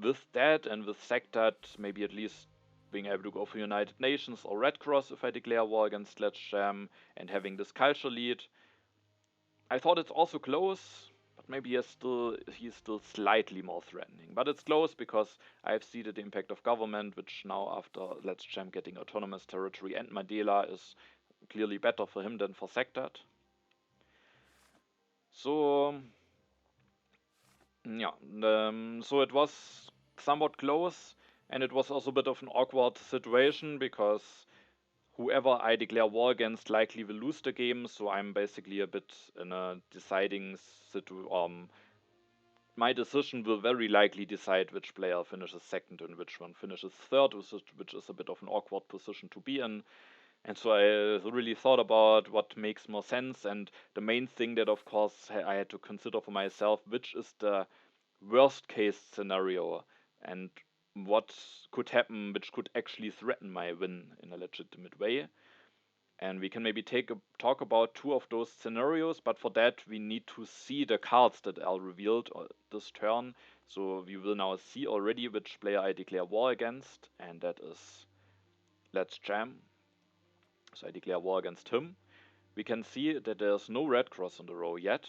with that, and with Sektat maybe at least being able to go for United Nations or Red Cross if I declare war against Let's Jam, and having this culture lead, I thought it's also close, but maybe he's still slightly more threatening. But it's close because I've seen the impact of government, which now after Let's Jam getting autonomous territory and Mandela is clearly better for him than for Sektat. So yeah, so it was somewhat close, and it was also a bit of an awkward situation, because whoever I declare war against likely will lose the game, so I'm basically a bit in a deciding situation. My decision will very likely decide which player finishes second and which one finishes third, which is a bit of an awkward position to be in. And so I really thought about what makes more sense, and the main thing that of course I had to consider for myself, which is the worst case scenario. And what could happen, which could actually threaten my win in a legitimate way. And we can maybe talk about two of those scenarios, but for that we need to see the cards that are revealed this turn. So we will now see already which player I declare war against, and that is Let's Jam. So I declare war against him. We can see that there's no red cross on the row yet,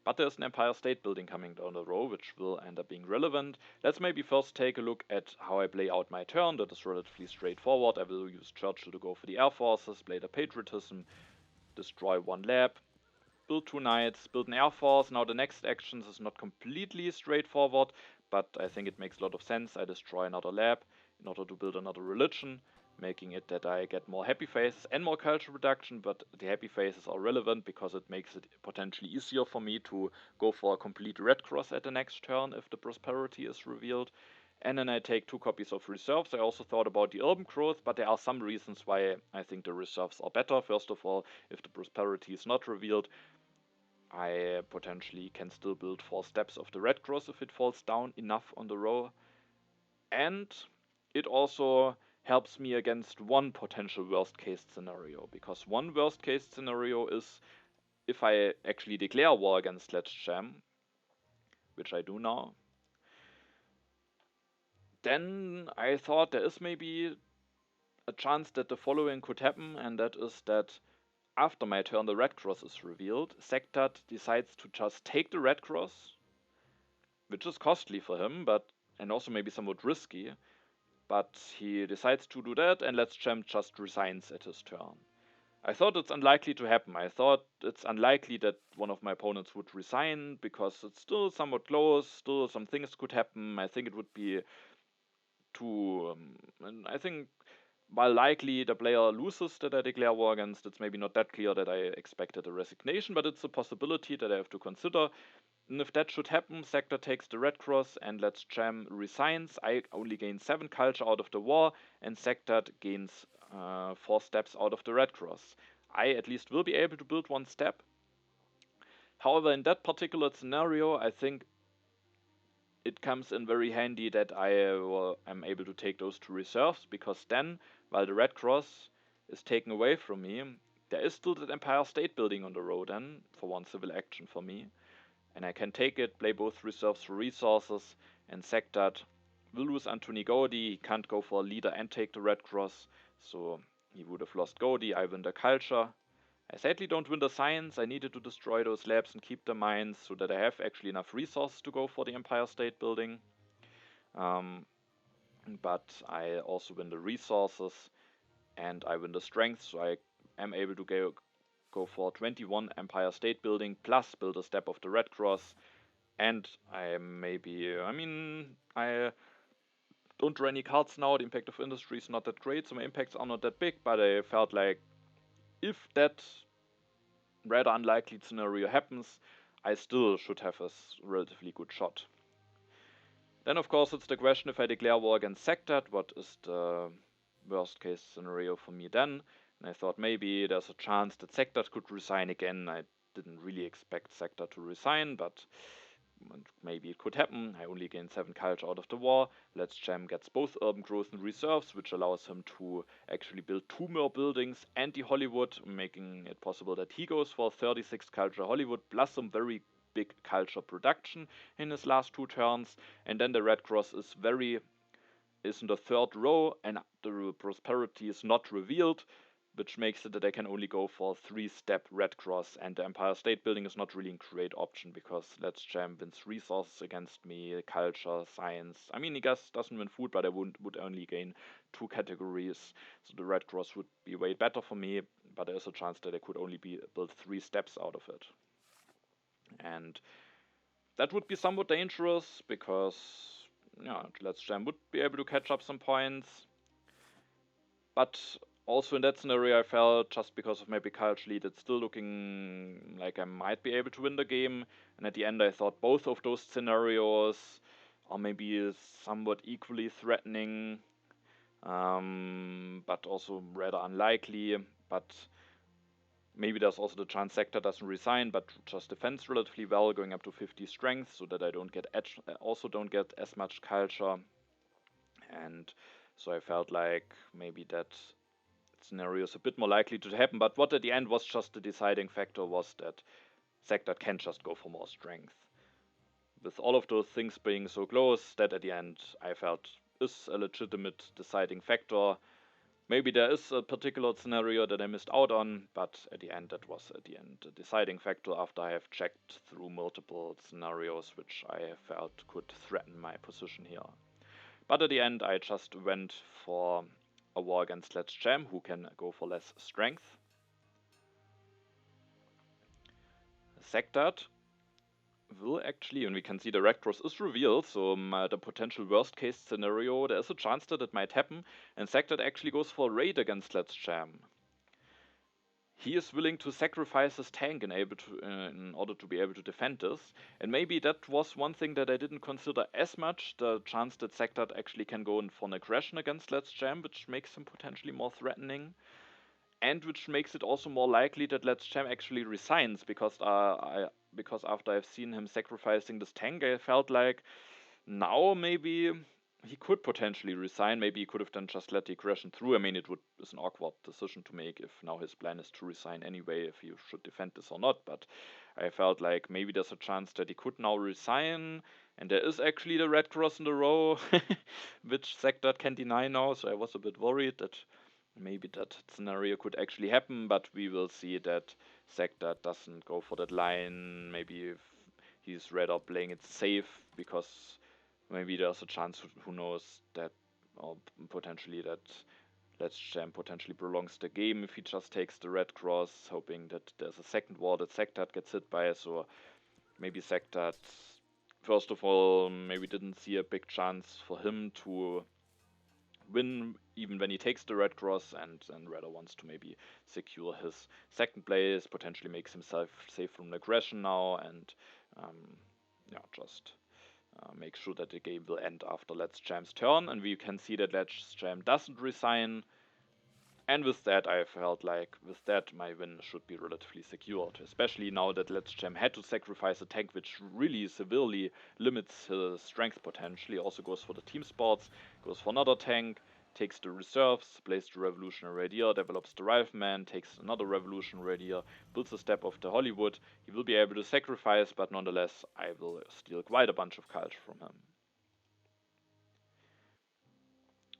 but there's an Empire State Building coming down the row, which will end up being relevant. Let's maybe first take a look at how I play out my turn. That is relatively straightforward. I will use Churchill to go for the Air Forces, play the Patriotism, destroy one lab, build 2 knights, build an Air Force. Now the next actions is not completely straightforward, but I think it makes a lot of sense. I destroy another lab in order to build another religion, making it that I get more happy faces and more culture reduction, but the happy faces are relevant because it makes it potentially easier for me to go for a complete red cross at the next turn if the prosperity is revealed. And then I take 2 copies of reserves. I also thought about the urban growth, but there are some reasons why I think the reserves are better. First of all, if the prosperity is not revealed, I potentially can still build 4 steps of the red cross if it falls down enough on the row. And it also helps me against one potential worst case scenario, because one worst case scenario is if I actually declare war against Let's Jam, which I do now, then I thought there is maybe a chance that the following could happen, and that is that after my turn the red cross is revealed, Sektat decides to just take the red cross, which is costly for him, and also maybe somewhat risky, but he decides to do that, and Let's Jam just resigns at his turn. I thought it's unlikely to happen. I thought it's unlikely that one of my opponents would resign, because it's still somewhat close, still some things could happen. I think it would be too... and I think while likely the player loses that I declare war against, it's maybe not that clear that I expected a resignation, but it's a possibility that I have to consider. And if that should happen, Sektat takes the red cross and Let's Jam resigns. I only gain 7 culture out of the war, and Sektat gains 4 steps out of the red cross. I at least will be able to build 1 step. However, in that particular scenario, I think it comes in very handy that I am able to take those 2 reserves, because then, while the red cross is taken away from me, there is still that Empire State Building on the road then, for 1 civil action for me. And I can take it, play both reserves for resources, and Sektat will lose Antony Gaudi. He can't go for a leader and take the red cross, so he would have lost Gaudi. I win the culture. I sadly don't win the science. I needed to destroy those labs and keep the mines so that I have actually enough resources to go for the Empire State Building. But I also win the resources and I win the strength, so I am able to go for 21 Empire State Building plus build a step of the red cross. And I don't draw any cards now. The impact of industry is not that great, so my impacts are not that big, but I felt like if that rather unlikely scenario happens, I still should have a relatively good shot. Then of course it's the question, if I declare war against Sektat, what is the worst case scenario for me then? And I thought maybe there's a chance that Sektat could resign again. I didn't really expect Sektat to resign, but maybe it could happen. I only gain 7 culture out of the war. Let's Jam gets both urban growth and reserves, which allows him to actually build 2 more buildings and the Hollywood, making it possible that he goes for 36 culture Hollywood plus some very big culture production in his last 2 turns. And then the red cross is in the 3rd row, and the prosperity is not revealed, which makes it that I can only go for 3-step red cross, and the Empire State Building is not really a great option, because Let's Jam wins resources against me, culture, science. I mean, he doesn't win food, but I would only gain 2 categories, so the red cross would be way better for me, but there's a chance that I could only build 3 steps out of it. And that would be somewhat dangerous, because Let's Jam would be able to catch up some points. But also in that scenario, I felt, just because of my big culture lead, it's still looking like I might be able to win the game. And at the end, I thought both of those scenarios are maybe somewhat equally threatening, but also rather unlikely. But maybe there's also the chance Sektat doesn't resign, but just defends relatively well, going up to 50 strength, so that I don't get as much culture. And so I felt like maybe that scenario is a bit more likely to happen, but what at the end was just the deciding factor was that Sektat can just go for more strength. With all of those things being so close, that at the end I felt is a legitimate deciding factor. Maybe there is a particular scenario that I missed out on, but at the end that was at the end a deciding factor after I have checked through multiple scenarios which I felt could threaten my position here. But at the end I just went for a war against Let's Jam, who can go for less strength. Sektat will actually, and we can see the red cross is revealed, so the potential worst case scenario, there is a chance that it might happen, and Sektat actually goes for raid against Let's Jam. He is willing to sacrifice his tank in order to be able to defend this, and maybe that was one thing that I didn't consider as much, the chance that Sektat actually can go in for an aggression against Let's Jam, which makes him potentially more threatening. And which makes it also more likely that Let's Jam actually resigns, because after I've seen him sacrificing this tank, I felt like now maybe he could potentially resign. Maybe he could have then just let the aggression through. I mean, it's an awkward decision to make if now his plan is to resign anyway, if he should defend this or not. But I felt like maybe there's a chance that he could now resign. And there is actually the red cross in the row, which Sektat can deny now. So I was a bit worried that maybe that scenario could actually happen, but we will see that Sektat doesn't go for that line. Maybe if he's rather playing it safe, because maybe there's a chance, who knows, that, or potentially that Let's Jam potentially prolongs the game if he just takes the red cross, hoping that there's a second war that Sektat gets hit by. So maybe Sektat, first of all, maybe didn't see a big chance for him to win even when he takes the red cross, and rather wants to maybe secure his second place, potentially makes himself safe from aggression now, and yeah, just make sure that the game will end after Let's Jam's turn. And we can see that Let's Jam doesn't resign, and with that I felt like with that my win should be relatively secured, especially now that Let's Jam had to sacrifice a tank which really severely limits his strength potentially. Also goes for the team sports, goes for another tank, takes the reserves, plays the Revolutionary Radier, develops the Rifleman, takes another Revolutionary Radier, builds a step of the Hollywood. He will be able to sacrifice, but nonetheless I will steal quite a bunch of culture from him.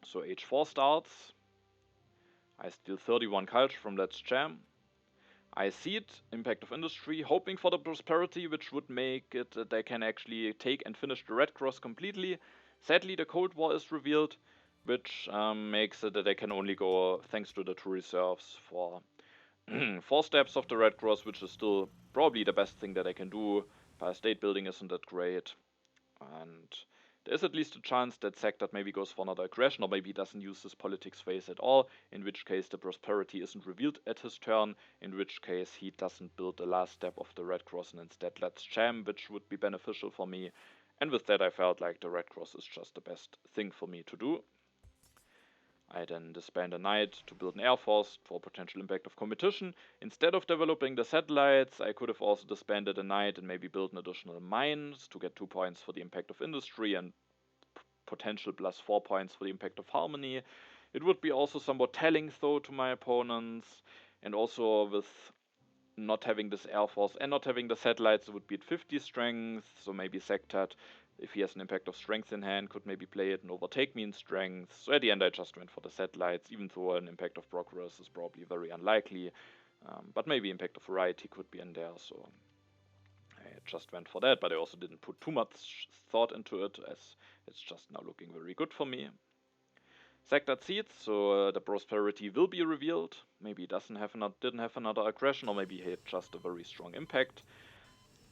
So H4 starts. I steal 31 culture from Let's Jam. I seed Impact of Industry, hoping for the prosperity, which would make it that they can actually take and finish the Red Cross completely. Sadly, the Cold War is revealed, which makes it that they can only go, thanks to the two reserves, for 4 steps of the Red Cross, which is still probably the best thing that I can do. But state building isn't that great, and there is at least a chance that Sektat maybe goes for another aggression, or maybe he doesn't use his politics phase at all, in which case the prosperity isn't revealed at his turn, in which case he doesn't build the last step of the Red Cross and instead lets Jam, which would be beneficial for me. And with that I felt like the Red Cross is just the best thing for me to do. I then disband a knight to build an air force for potential impact of competition. Instead of developing the satellites, I could have also disbanded a knight and maybe build an additional mines to get 2 points for the impact of industry and potential plus 4 points for the impact of harmony. It would be also somewhat telling though to my opponents, and also with not having this air force and not having the satellites, it would be at 50 strength, so maybe Sektat, if he has an impact of strength in hand, could maybe play it and overtake me in strength. So at the end I just went for the satellites, even though an impact of progress is probably very unlikely, but maybe impact of variety could be in there, so I just went for that. But I also didn't put too much thought into it, as it's just now looking very good for me. Sektat seeds, so the prosperity will be revealed. Maybe he didn't have another aggression, or maybe he had just a very strong impact.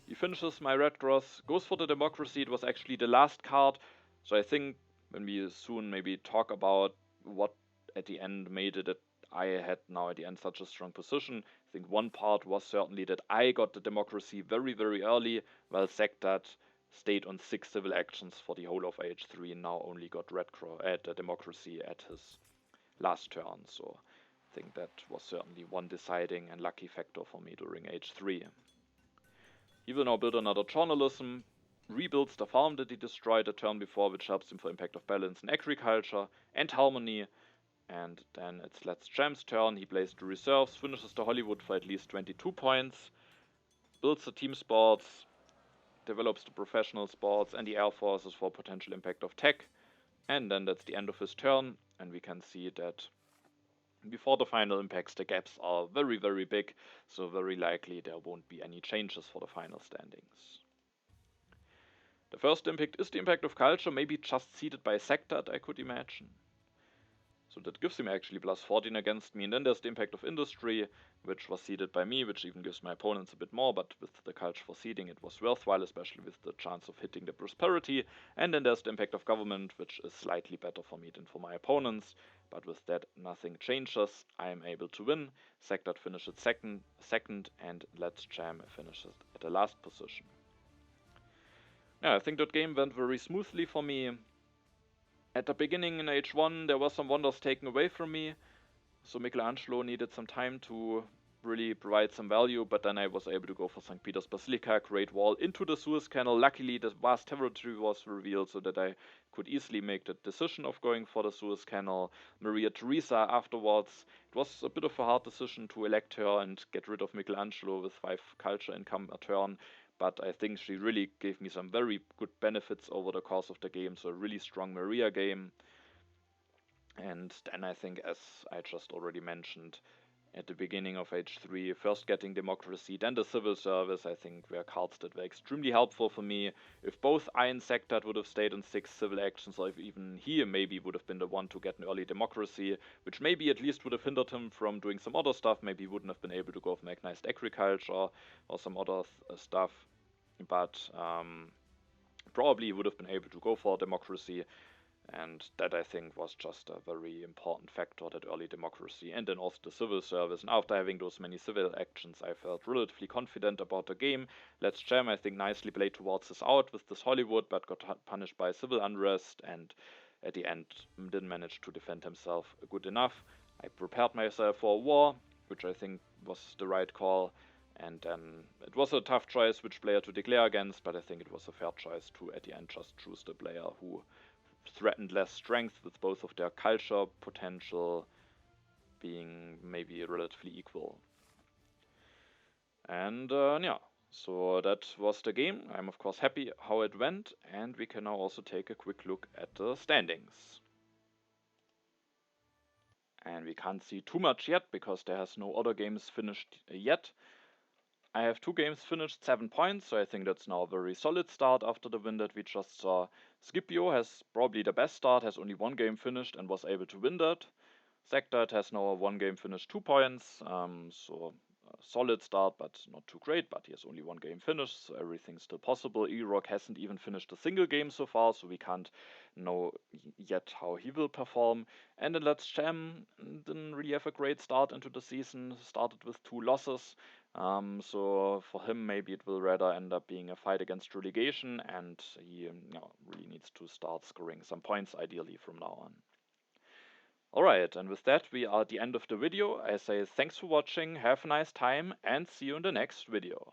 He finishes my red cross, goes for the democracy. It was actually the last card, so I think when we soon maybe talk about what at the end made it that I had now at the end such a strong position, I think one part was certainly that I got the democracy very, very early, while Sektat stayed on 6 civil actions for the whole of H3 and now only got red cross at the democracy at his last turn. So I think that was certainly one deciding and lucky factor for me during H3. He will now build another journalism, rebuilds the farm that he destroyed the turn before, which helps him for impact of balance in agriculture and harmony. And then it's Let's Jam's turn. He plays the reserves, finishes the Hollywood for at least 22 points, builds the team sports, develops the professional sports and the air forces for potential impact of tech. And then that's the end of his turn, and we can see that before the final impacts, the gaps are very, very big, so very likely there won't be any changes for the final standings. The first impact is the impact of culture, maybe just seeded by Sektat, I could imagine. So that gives him actually plus 14 against me. And then there's the impact of industry, which was seeded by me, which even gives my opponents a bit more, but with the culture for seeding it was worthwhile, especially with the chance of hitting the prosperity. And then there's the impact of government, which is slightly better for me than for my opponents, but with that nothing changes. I am able to win. Sektat finishes second, and Let's Jam finishes at the last position. Yeah, I think that game went very smoothly for me. At the beginning in H1 there were some wonders taken away from me, so Michelangelo needed some time to really provide some value, but then I was able to go for St. Peter's Basilica, Great Wall into the Suez Canal. Luckily the vast territory was revealed so that I could easily make the decision of going for the Suez Canal. Maria Theresa afterwards, it was a bit of a hard decision to elect her and get rid of Michelangelo with 5 culture income a turn, but I think she really gave me some very good benefits over the course of the game, so a really strong Maria game. And then I think, as I just already mentioned, at the beginning of H3, first getting democracy, then the civil service, I think were cards that were extremely helpful for me. If both I and Sektat would have stayed in 6 civil actions, or if even he maybe would have been the one to get an early democracy, which maybe at least would have hindered him from doing some other stuff, maybe he wouldn't have been able to go for mechanized agriculture or some other stuff, but probably he would have been able to go for democracy. And that, I think, was just a very important factor, that early democracy, and then also the civil service. And after having those many civil actions, I felt relatively confident about the game. Let's Jam, I think, nicely played towards this out with this Hollywood, but got punished by civil unrest, and at the end didn't manage to defend himself good enough. I prepared myself for a war, which I think was the right call. And then it was a tough choice which player to declare against, but I think it was a fair choice to, at the end, just choose the player who threatened less strength, with both of their culture potential being maybe relatively equal. And yeah, so that was the game. I'm of course happy how it went, and we can now also take a quick look at the standings. And we can't see too much yet because there has no other games finished yet. I have 2 games finished, 7 points, so I think that's now a very solid start after the win that we just saw. Scipio has probably the best start, has only 1 game finished and was able to win that. Sektat has now 1 game finished, 2 points, so a solid start, but not too great, but he has only 1 game finished, so everything's still possible. E-Rock hasn't even finished a single game so far, so we can't know yet how he will perform. And then Let's Jam didn't really have a great start into the season, started with 2 losses. So for him, maybe it will rather end up being a fight against relegation, and he really needs to start scoring some points, ideally, from now on. Alright, and with that, we are at the end of the video. I say thanks for watching, have a nice time, and see you in the next video.